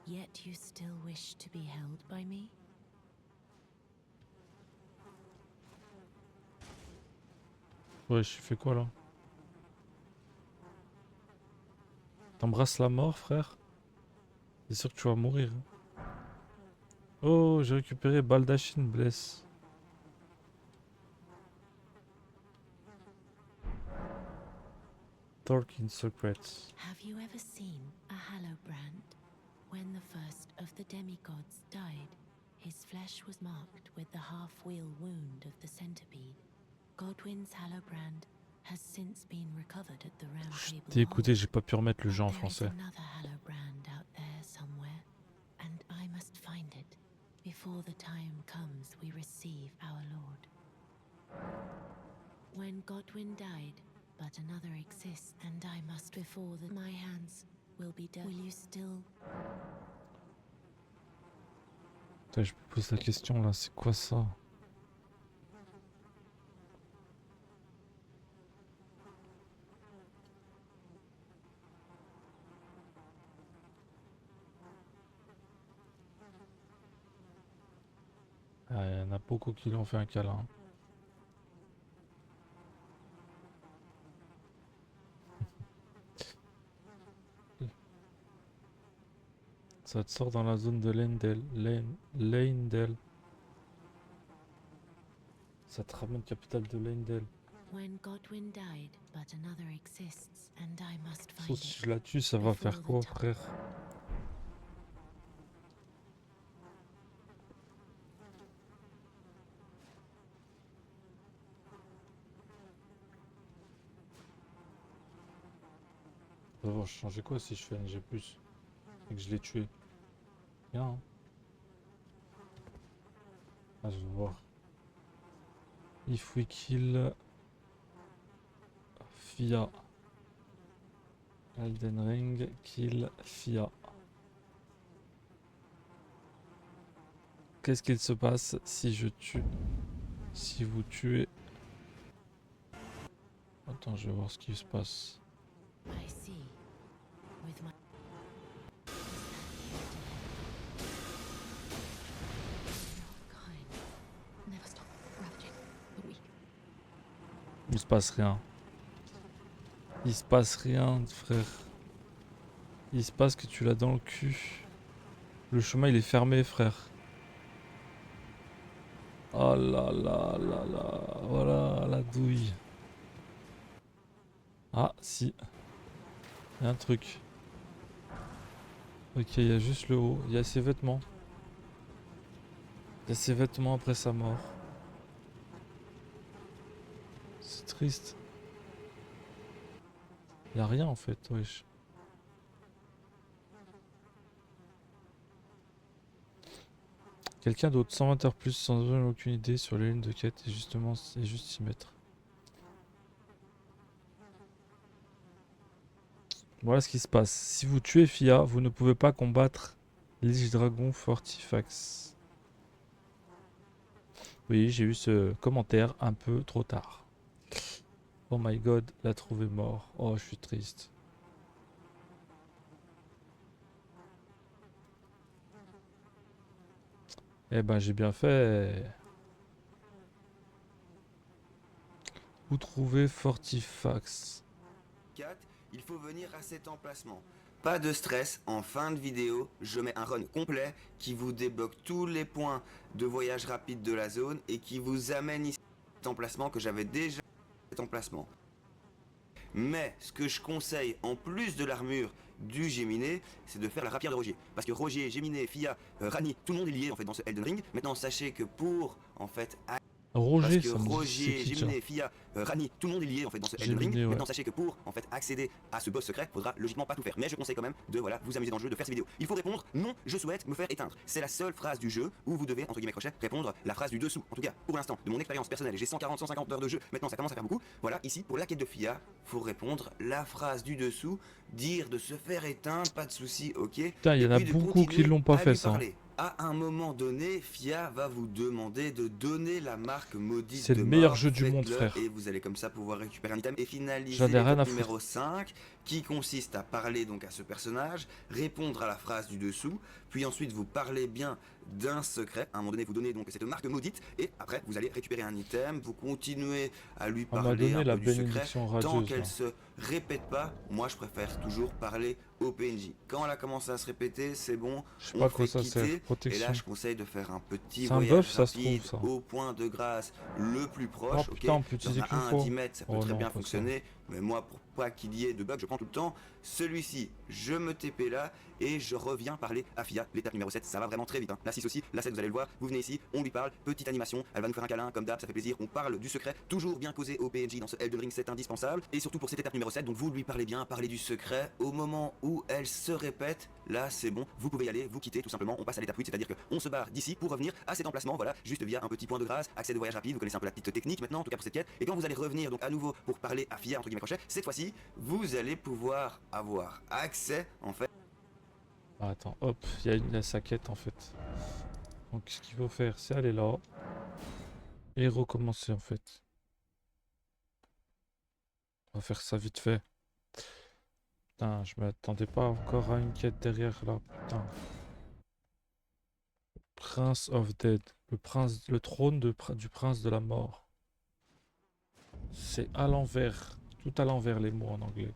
Yet you still wish to be held by me? ouais, je fais quoi là? T'embrasses la mort, frère? C'est sûr que tu vas mourir. Hein. Oh, j'ai récupéré Baldachin Bless. Talk in secret. Have you ever seen a Hallowbrand? When the first of the demigods died, his flesh was marked with the half-wheel wound of the centipede. Godwyn's Hallowbrand has since been recovered at the Round Table T'es écouté, Hall. j'ai pas pu remettre le jeu en There is français. another Hallowbrand out there somewhere, and I must find it before the time comes we receive our Lord. When Godwyn died, but another exists, and I must before that my hands will be done. Will you still? Putain, je me pose la question là, c'est quoi ça? Ah, il y en a beaucoup qui l'ont fait un câlin. Ça te sort dans la zone de Leyndell. Ça te ramène capitale de Leyndell. When Godwyn died, but another exists, and I must find Sauf si it. je la tue, ça va faire quoi, frère? Ça va changer quoi si je fais un G+, et que je l'ai tué? Rien, hein. Ah, je vais voir. If we kill Fia. Elden Ring, kill Fia. Qu'est-ce qu'il se passe si je tue? Si vous tuez... Attends, je vais voir ce qui se passe. I see. With my kind, never stop ravaging the weak. Il se passe rien. Il se passe rien, frère. Il se passe que tu l'as dans le cul. Le chemin, il est fermé, frère. Oh là là là là. Voilà la douille. Ah, si. Il y a un truc. Ok, il y a juste le haut. Il y a ses vêtements. Il y a ses vêtements après sa mort. C'est triste. Y a rien en fait, wesh. Quelqu'un d'autre, 120 heures plus, sans aucune idée sur les lignes de quête et justement, c'est juste s'y mettre. Voilà ce qui se passe. Si vous tuez Fia, vous ne pouvez pas combattre Lich Dragon Fortifax. Oui, j'ai eu ce commentaire un peu trop tard. Oh my god, l'a trouvé mort. Oh, je suis triste. Eh ben, j'ai bien fait. Où trouver Fortifax? 4, il faut venir à cet emplacement. Pas de stress, en fin de vidéo, je mets un run complet qui vous débloque tous les points de voyage rapide de la zone et qui vous amène ici à cet emplacement que j'avais déjà cet emplacement. Mais ce que je conseille en plus de l'armure du Géminé, c'est de faire la rapière de Rogier. Parce que Rogier, Géminé, Fia, Rani, tout le monde est lié en fait dans ce Elden Ring. Maintenant sachez que pour en fait parce Roger, que ça me dit c'est Roger, qui déjà? Géminé, Fia, Rani, tout le monde est lié en fait dans ce Elden Ring. Géminé, ouais. Maintenant sachez que pour en fait accéder à ce boss secret, faudra logiquement pas tout faire. Mais je conseille quand même de voilà vous amuser dans le jeu, de faire ces vidéos. Il faut répondre non, je souhaite me faire éteindre. C'est la seule phrase du jeu où vous devez entre guillemets crochet répondre la phrase du dessous. En tout cas pour l'instant de mon expérience personnelle, et j'ai 140-150 heures de jeu. Maintenant ça commence à faire beaucoup. Voilà ici pour la quête de Fia, faut répondre la phrase du dessous, dire de se faire éteindre, pas de souci, ok. Putain, il y en a puis de beaucoup qui continuer l'ont pas à fait lui ça. parler. À un moment donné, Fia va vous demander de donner la marque maudite C'est de le meilleur mort. jeu du monde, Faites-le frère. Et vous allez comme ça pouvoir récupérer un item et finaliser J'en ai rien à l'étape foutre. numéro 5 qui consiste à parler donc à ce personnage, répondre à la phrase du dessous, puis ensuite vous parlez bien d'un secret. À un moment donné, vous donnez donc cette marque maudite et après vous allez récupérer un item, vous continuez à lui On m'a parler donné un la peu du secret. bénédiction Tant radieuse. qu'elle là. se répète pas, moi je préfère toujours parler au PNJ. Quand elle a commencé à se répéter, c'est bon, Je sais on pas à fait quoi ça quitter. sert. Et Protection. là, je conseille de faire un petit C'est un voyage buff, ça se rapide trouve, ça. au point de grâce le plus Oh proche. Ok, putain, on peut il y en utiliser a qu'une un à fois. 10 mètres, ça peut Oh très non, bien pas ça. fonctionner. Mais moi, pour pas qu'il y ait de bug, je prends tout le temps celui-ci. Je me TP là et je reviens parler à Fia. L'étape numéro 7, ça va vraiment très vite. Hein. La 6 aussi, la 7, vous allez le voir. Vous venez ici, on lui parle, petite animation. Elle va nous faire un câlin, comme d'hab, ça fait plaisir. On parle du secret, toujours bien causé au PNJ dans ce Elden Ring, c'est indispensable. Et surtout pour cette étape numéro 7, donc vous lui parlez bien, parlez du secret. Au moment où elle se répète, là c'est bon, vous pouvez y aller, vous quittez tout simplement. On passe à l'étape 8, c'est-à-dire qu'on se barre d'ici pour revenir à cet emplacement, voilà, juste via un petit point de grâce, accès de voyage rapide. Vous connaissez un peu la petite technique maintenant, en tout cas pour cette quête. Et quand vous allez revenir donc à nouveau pour parler à Fia, entre guillemets crochet, cette fois-ci, vous allez pouvoir avoir accès en fait. Ah, attends, hop, il y a sa quête en fait. Donc ce qu'il faut faire, c'est aller là. Et recommencer en fait. On va faire ça vite fait. Putain, je m'attendais pas encore à une quête derrière là, putain. Prince of Dead. Le trône du prince de la mort. C'est à l'envers. Tout à l'envers les mots en anglais.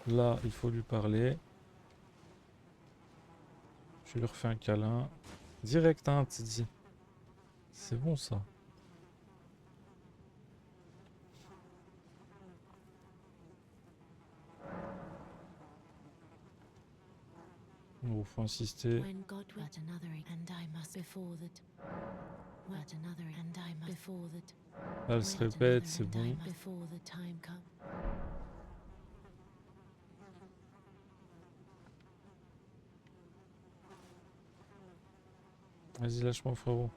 Là, il faut lui parler. Je lui refais un câlin. Direct, hein, Tidi. C'est bon ça. Il faut insister. When God will at another and I must before that. At another and I must before that. Là, elle se répète, c'est bon. Before the time come. Vas-y, lâche-moi, frérot.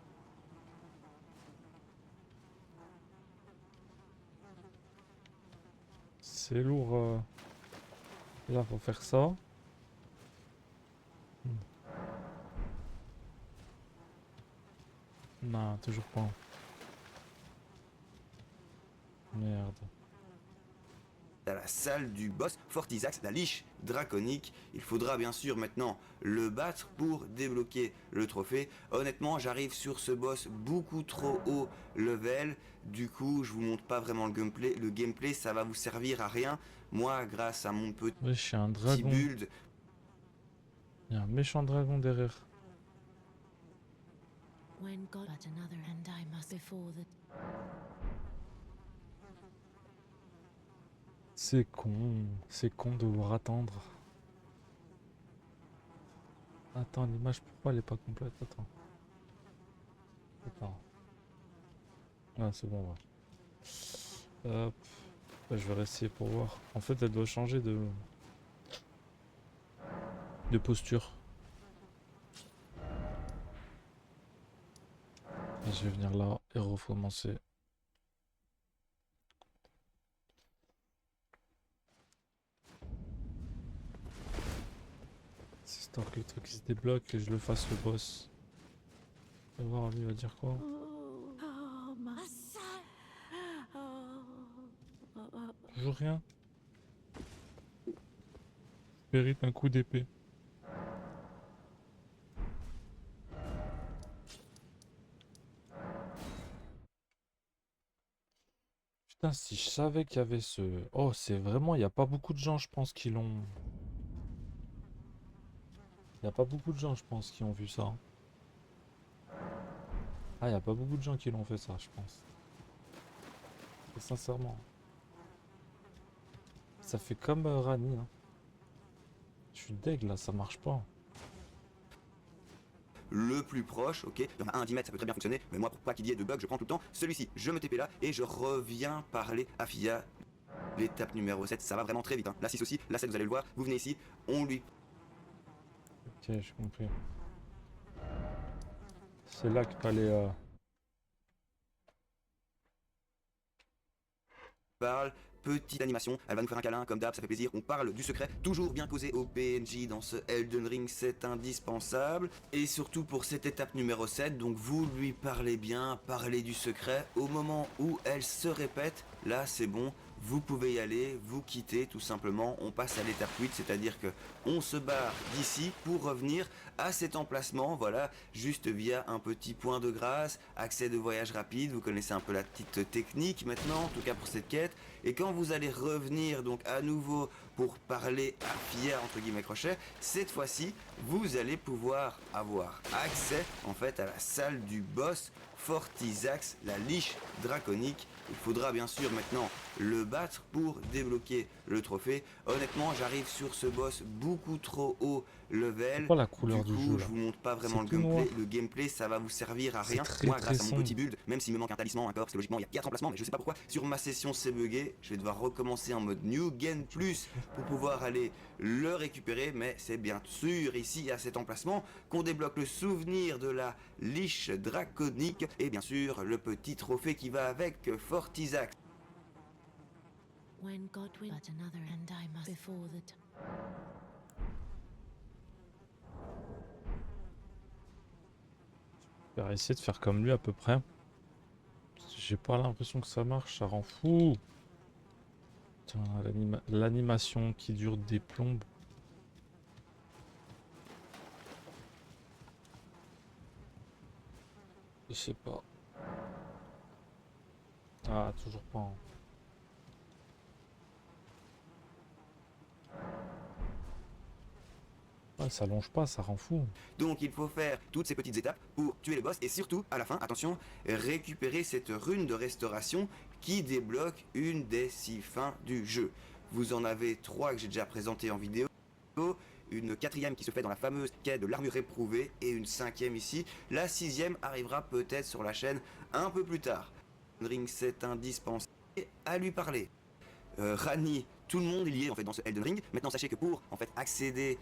C'est lourd. Là, faut faire ça. Non, toujours pas. Merde. À la salle du boss Fortisax, la liche draconique. Il faudra bien sûr maintenant le battre pour débloquer le trophée. Honnêtement, j'arrive sur ce boss beaucoup trop haut level. Du coup, je vous montre pas vraiment le gameplay. Le gameplay, ça va vous servir à rien. Moi, grâce à mon petit Ouais, je suis un dragon. build, Il y a un méchant dragon derrière. When God at another and I must before that. C'est con de devoir attendre. Attends, l'image, pourquoi elle est pas complète? Attends. Ah, c'est bon, ouais. Hop. Bah, je vais rester pour voir. En fait, elle doit changer de posture. Et je vais venir là et recommencer. C'est histoire que le truc se débloque et je le fasse le boss. On va voir, lui il va dire quoi. Oh, my son. Toujours rien. Mérite un coup d'épée. Putain, si je savais qu'il y avait ce... Oh, c'est vraiment... Il n'y a pas beaucoup de gens, je pense, qui l'ont... Il n'y a pas beaucoup de gens, je pense, qui ont vu ça. Ah, il n'y a pas beaucoup de gens qui l'ont fait ça, je pense. Et sincèrement. Ça fait comme Rani, hein. Je suis deg, là, ça marche pas. Le plus proche, ok, il y en a un à 10 mètres, ça peut très bien fonctionner, mais moi pour pas qu'il y ait de bug, je prends tout le temps celui-ci, je me TP là et je reviens parler à Fia. L'étape numéro 7, ça va vraiment très vite, hein. La 6 aussi, la 7 vous allez le voir, vous venez ici, on lui Ok, j'ai compris. C'est là qu'il fallait... parle, petite animation, elle va nous faire un câlin comme d'hab, ça fait plaisir, on parle du secret, toujours bien causé au PNJ dans ce Elden Ring, c'est indispensable. Et surtout pour cette étape numéro 7, donc vous lui parlez bien, parlez du secret, au moment où elle se répète, là c'est bon, vous pouvez y aller, vous quittez tout simplement, on passe à l'étape 8, c'est-à-dire que on se barre d'ici pour revenir à cet emplacement, voilà, juste via un petit point de grâce, accès de voyage rapide, vous connaissez un peu la petite technique maintenant, en tout cas pour cette quête, et quand vous allez revenir donc à nouveau pour parler à Fia entre guillemets crochet, cette fois-ci, vous allez pouvoir avoir accès en fait à la salle du boss Fortisax, la liche draconique. Il faudra bien sûr maintenant le battre pour débloquer le trophée. Honnêtement, j'arrive sur ce boss beaucoup trop haut level. C'est quoi la couleur du coup, jeu, là? je vous montre pas vraiment C'est le tout noir. gameplay. Le gameplay, ça va vous servir à C'est rien. très, Moi, très grâce à mon sombre. petit build, même s'il me manque un talisman, un corps, parce que logiquement, il y a 4 emplacements, mais je sais pas pourquoi. Sur ma session, c'est bugué. Je vais devoir recommencer en mode New Game Plus pour pouvoir aller le récupérer. Mais c'est bien sûr ici, à cet emplacement, qu'on débloque le souvenir de la liche draconique et bien sûr le petit trophée qui va avec Fortisax. When God will but another and I must before the Je vais essayer de faire comme lui à peu près. J'ai pas l'impression que ça marche, ça rend fou. Putain, l'animation qui dure des plombes. Je sais pas. Ah, toujours pas, hein. Ouais, ça longe pas, ça rend fou. Donc il faut faire toutes ces petites étapes pour tuer le boss et surtout à la fin, attention, récupérer cette rune de restauration qui débloque une des 6 fins du jeu. Vous en avez 3 que j'ai déjà présentées en vidéo, une 4e qui se fait dans la fameuse quête de l'armure éprouvée et une 5e ici. La 6e arrivera peut-être sur la chaîne un peu plus tard. Ring, c'est indispensable à lui parler. Rani, tout le monde est lié en fait dans ce Elden Ring. Maintenant sachez que pour en fait accéder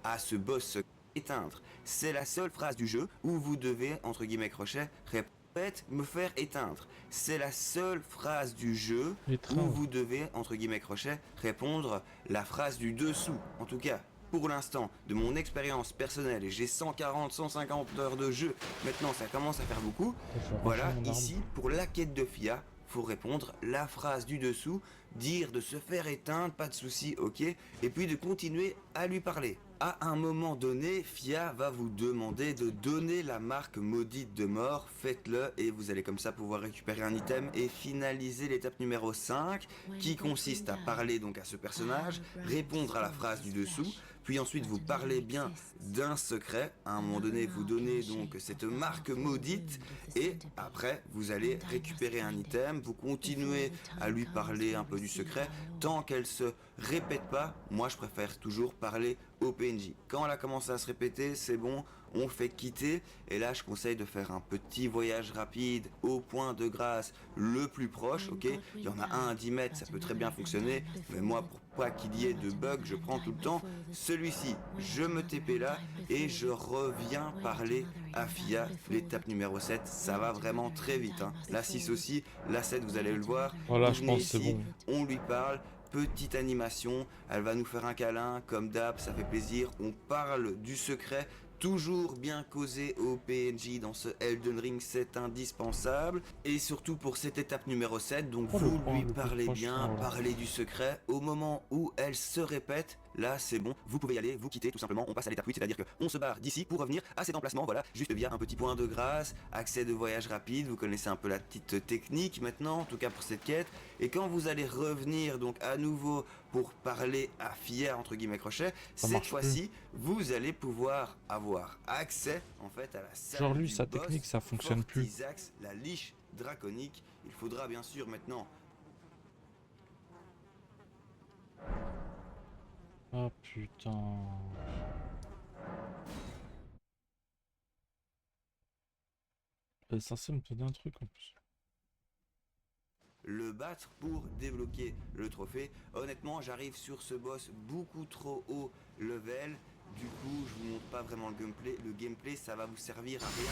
à ce boss éteindre, c'est la seule phrase du jeu où vous devez entre guillemets crochet répète me faire éteindre. C'est la seule phrase du jeu où vous devez entre guillemets crochet répondre la phrase du dessous. En tout cas, pour l'instant, de mon expérience personnelle, j'ai 140-150 heures de jeu. Maintenant, ça commence à faire beaucoup. Voilà, ici, pour la quête de Fia, faut répondre la phrase du dessous, dire de se faire éteindre, pas de souci, ok, et puis de continuer à lui parler. À un moment donné, Fia va vous demander de donner la marque maudite de mort, faites-le et vous allez comme ça pouvoir récupérer un item et finaliser l'étape numéro 5 qui consiste à parler donc à ce personnage, répondre à la phrase du dessous, puis ensuite vous parlez bien d'un secret, à un moment donné vous donnez donc cette marque maudite et après vous allez récupérer un item, vous continuez à lui parler un peu du secret tant qu'elle se répète pas. Moi je préfère toujours parler au PNJ. Quand elle a commencé à se répéter, c'est bon, on le fait quitter. Et là, je conseille de faire un petit voyage rapide au point de grâce le plus proche, ok? Il y en a un à 10 mètres, ça peut très bien fonctionner. Mais moi, pour pas qu'il y ait de bug, je prends tout le temps celui-ci. Je me TP là et je reviens parler à Fia. L'étape numéro 7, ça va vraiment très vite, hein. La 6 aussi, la 7, vous allez le voir. Voilà, Vous je venez pense que c'est ici, bon. on lui parle. Petite animation, elle va nous faire un câlin, comme d'hab, ça fait plaisir. On parle du secret, toujours bien causé au PNJ dans ce Elden Ring, c'est indispensable. Et surtout pour cette étape numéro 7, donc Oh, vous point lui le plus parlez proche, bien, voilà. parlez du secret. Au moment où elle se répète, là c'est bon, vous pouvez y aller, vous quittez tout simplement. On passe à l'étape 8, c'est-à-dire qu'on se barre d'ici pour revenir à cet emplacement, voilà, juste via un petit point de grâce, accès de voyage rapide, vous connaissez un peu la petite technique maintenant, en tout cas pour cette quête. Et quand vous allez revenir donc à nouveau pour parler à Fia entre guillemets crochet, cette marche plus. fois-ci vous allez pouvoir avoir accès en fait à la salle Genre lui, du sa boss, technique, ça fonctionne plus. Fortisax, la liche draconique. Il faudra bien sûr maintenant Ah putain. Elle est censée me donner un truc en plus. le battre pour débloquer le trophée. Honnêtement, j'arrive sur ce boss beaucoup trop haut level. Du coup, je vous montre pas vraiment le gameplay. Le gameplay, ça va vous servir à rien.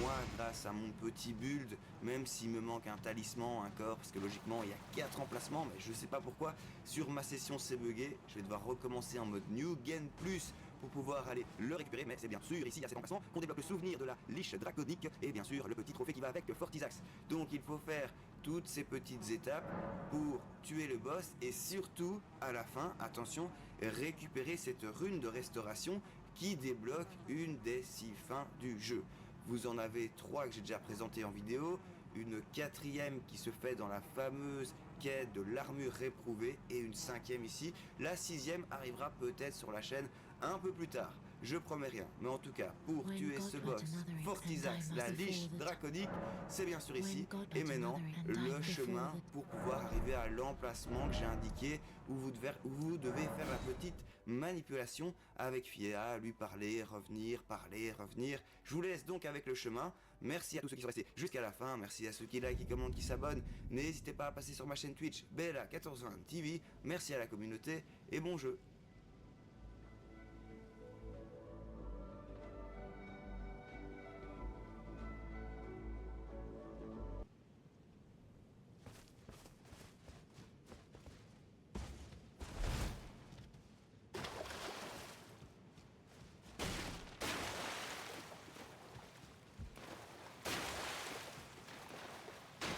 Moi, grâce à mon petit build, même s'il me manque un talisman, un corps, parce que logiquement, il y a 4 emplacements, mais je sais pas pourquoi, sur ma session c'est bugué. Je vais devoir recommencer en mode New Game Plus pour pouvoir aller le récupérer, mais c'est bien sûr ici à cet emplacement qu'on débloque le souvenir de la liche draconique et bien sûr le petit trophée qui va avec Fortisax. Donc il faut faire toutes ces petites étapes pour tuer le boss et surtout à la fin, attention, récupérer cette rune de restauration qui débloque une des 6 fins du jeu. Vous en avez 3 que j'ai déjà présenté en vidéo, une 4e qui se fait dans la fameuse quête de l'armure réprouvée et une 5e ici. La 6e arrivera peut-être sur la chaîne un peu plus tard. Je promets rien, mais en tout cas, pour tuer ce boss, Fortisax, la liche draconique, c'est bien sûr ici. Et maintenant, le chemin pour pouvoir arriver à l'emplacement que j'ai indiqué, où vous devez faire la petite manipulation avec Fia, lui parler, revenir, parler, revenir. Je vous laisse donc avec le chemin. Merci à tous ceux qui sont restés jusqu'à la fin. Merci à ceux qui like, qui commentent, qui s'abonnent. N'hésitez pas à passer sur ma chaîne Twitch, Bella1420 TV. Merci à la communauté et bon jeu.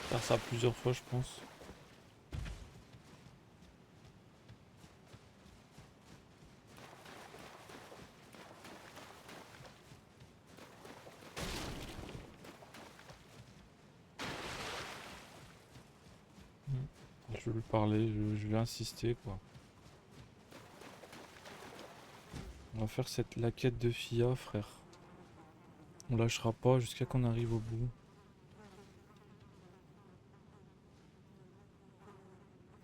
Faire ça plusieurs fois, je pense. Je vais lui parler, je vais insister quoi. On va faire la quête de Fia, frère. On lâchera pas jusqu'à qu'on arrive au bout.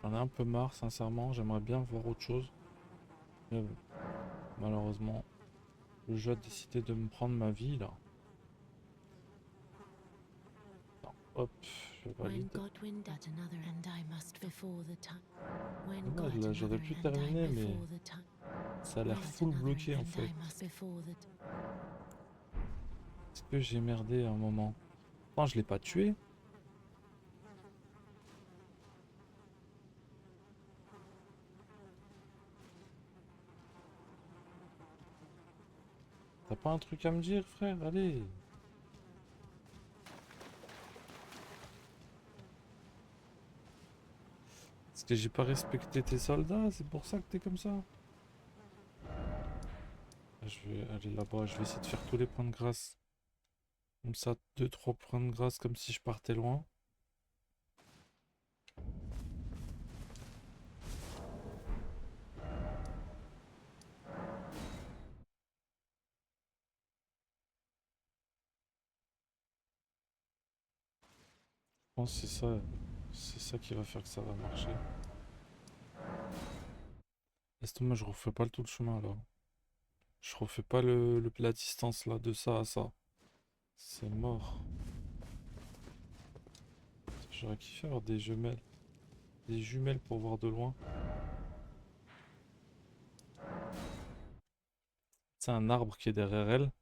J'en ai un peu marre, sincèrement. J'aimerais bien voir autre chose. Mais malheureusement, le jeu a décidé de me prendre ma vie là. Non, hop, je valide. Dommage, là j'aurais pu terminer, mais ça a l'air full bloqué en fait. Est-ce que j'ai merdé à un moment? Non, je l'ai pas tué. T'as pas un truc à me dire, frère? Allez. Parce que j'ai pas respecté tes soldats, c'est pour ça que t'es comme ça. Je vais aller là-bas, je vais essayer de faire tous les points de grâce. Comme ça, 2-3 points de grâce comme si je partais loin. Je pense que c'est ça qui va faire que ça va marcher. Laisse tomber, je refais pas le tout le chemin là. Je refais pas la distance là, de ça à ça. C'est mort. J'aurais kiffé avoir des jumelles. Des jumelles pour voir de loin. C'est un arbre qui est derrière elle.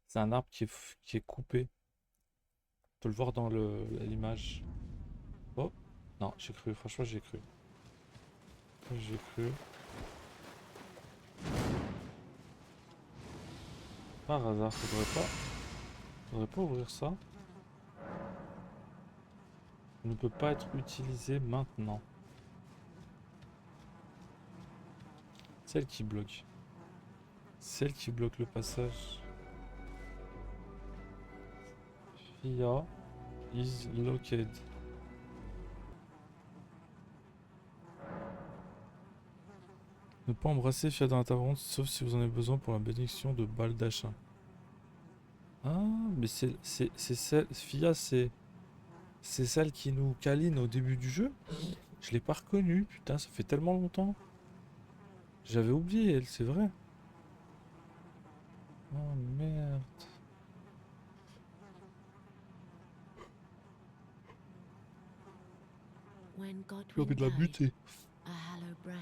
C'est un arbre qui est coupé. On peut le voir dans l'image. Oh, non, j'ai cru, franchement j'ai cru. J'ai cru. Par hasard, faudrait pas ouvrir ça. Ne peut pas être utilisé maintenant. Celle qui bloque. Celle qui bloque le passage. Fia is locked. Ne pas embrasser Fia dans la taverne, sauf si vous en avez besoin pour la bénédiction de Baldachin. Ah, mais c'est celle. Fia, c'est celle qui nous câline au début du jeu. Je l'ai pas reconnue, putain, ça fait tellement longtemps. J'avais oublié elle, c'est vrai. Oh merde. When J'ai envie Godwyn de la died, buter. a hollow brand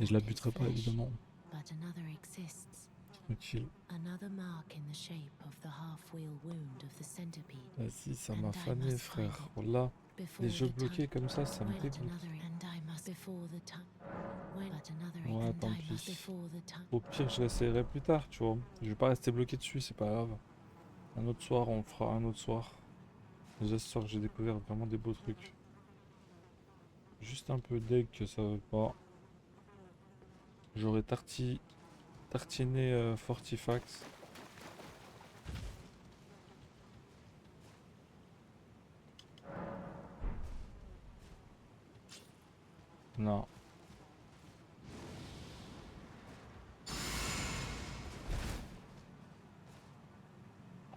Et je scored la his buterai pas flesh, évidemment. but another exists. Tranquille. Another mark in the shape of the half-wheel wound of the centipede. Vas-y, ça And m'a I fané, must find frère. it Voilà. before Les jeux the bloqués time. comme ça me But dégoûte. another and I must before the time. But another Ouais, and tant I must pis. before the time. Au pire, je réessayerai plus tard, tu vois. Je vais pas rester bloqué dessus, c'est pas grave. Un autre soir, on le fera un autre soir. Déjà ce soir, j'ai découvert vraiment des beaux trucs. Juste un peu deg que ça veut pas. J'aurais tartiné Fortifax. Non.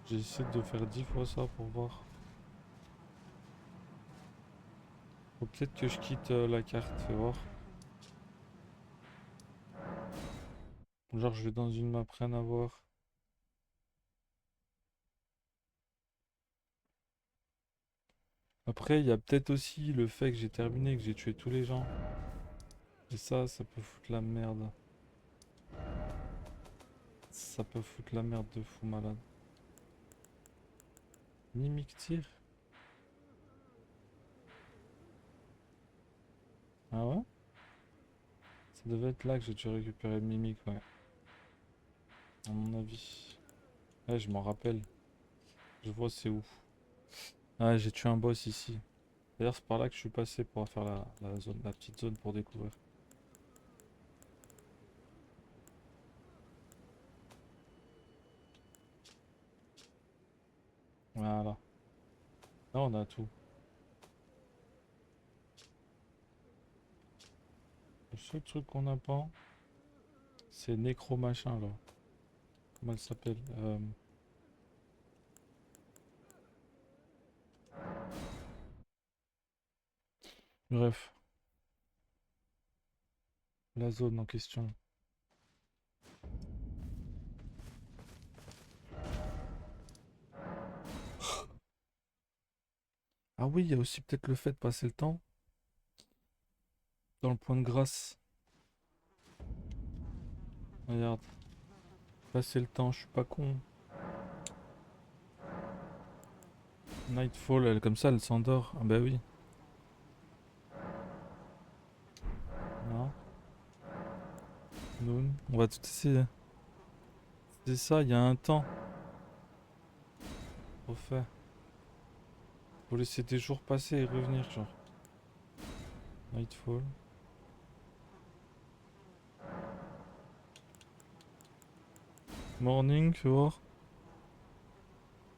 J'ai essayé de faire 10 fois ça pour voir. Faut peut-être que je quitte la carte, fais voir. Genre je vais dans une map rien à voir. Après il y a peut-être aussi le fait que j'ai terminé, que j'ai tué tous les gens. Et ça peut foutre la merde. Ça peut foutre la merde de fou malade. Mimic tir. Ah ouais? Ça devait être là que j'ai dû récupérer le mimic, ouais. À mon avis. Ouais, je m'en rappelle. Je vois c'est où. Ah, j'ai tué un boss ici. D'ailleurs, c'est par là que je suis passé pour faire la petite zone pour découvrir. Voilà. Là, on a tout. Le seul truc qu'on n'a pas, c'est Nécro machin là. Comment elle s'appelle? Bref, la zone en question. Ah oui, il y a aussi peut-être le fait de passer le temps dans le point de grâce. Regarde, passer le temps, je suis pas con. Nightfall, elle comme ça, elle s'endort. Ah bah oui. Non. Noon, on va tout essayer. C'est ça, il y a un temps. Faut faire. Faut laisser des jours passer et revenir, genre. Nightfall. Morning, fais voir.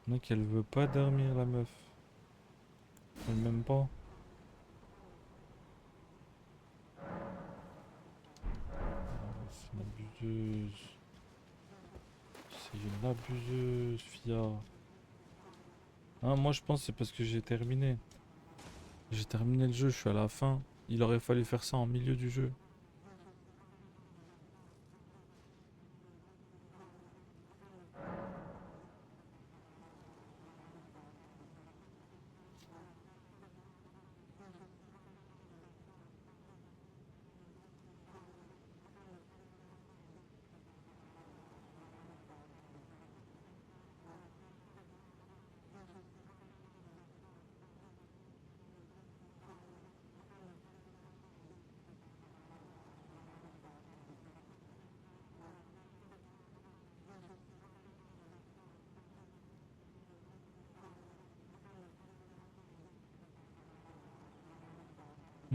Mec, elle veut pas dormir, la meuf. Elle m'aime pas. Ah, c'est une abuseuse. C'est une abuseuse, Fia. Ah, moi je pense que c'est parce que j'ai terminé. J'ai terminé le jeu, je suis à la fin. Il aurait fallu faire ça en milieu du jeu.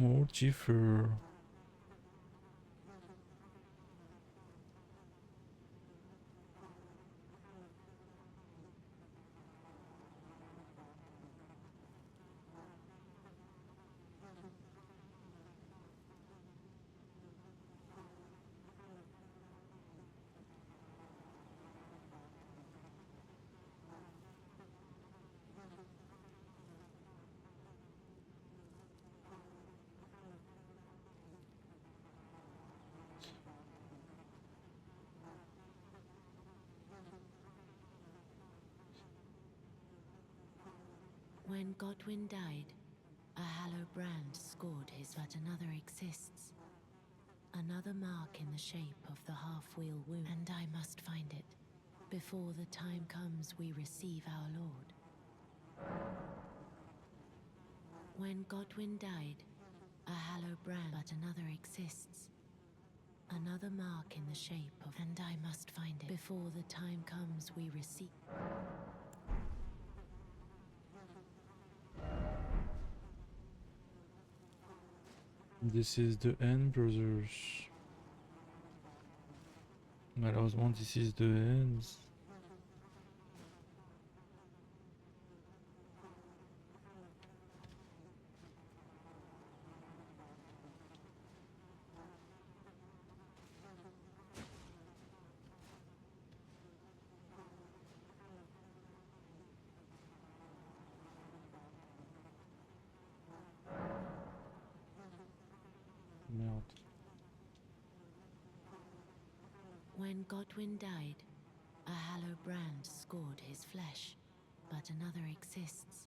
Mortifer. When Godwyn died, a hallow brand scored his, but another exists. Another mark in the shape of the half-wheel wound, and I must find it before the time comes we receive our Lord. When Godwyn died, a hallow brand, but another exists. Another mark in the shape of, and I must find it before the time comes we receive. This is the end, brothers. Malheureusement, this is the end. Merde. When Godwyn died, a hallow brand scored his flesh, but another exists.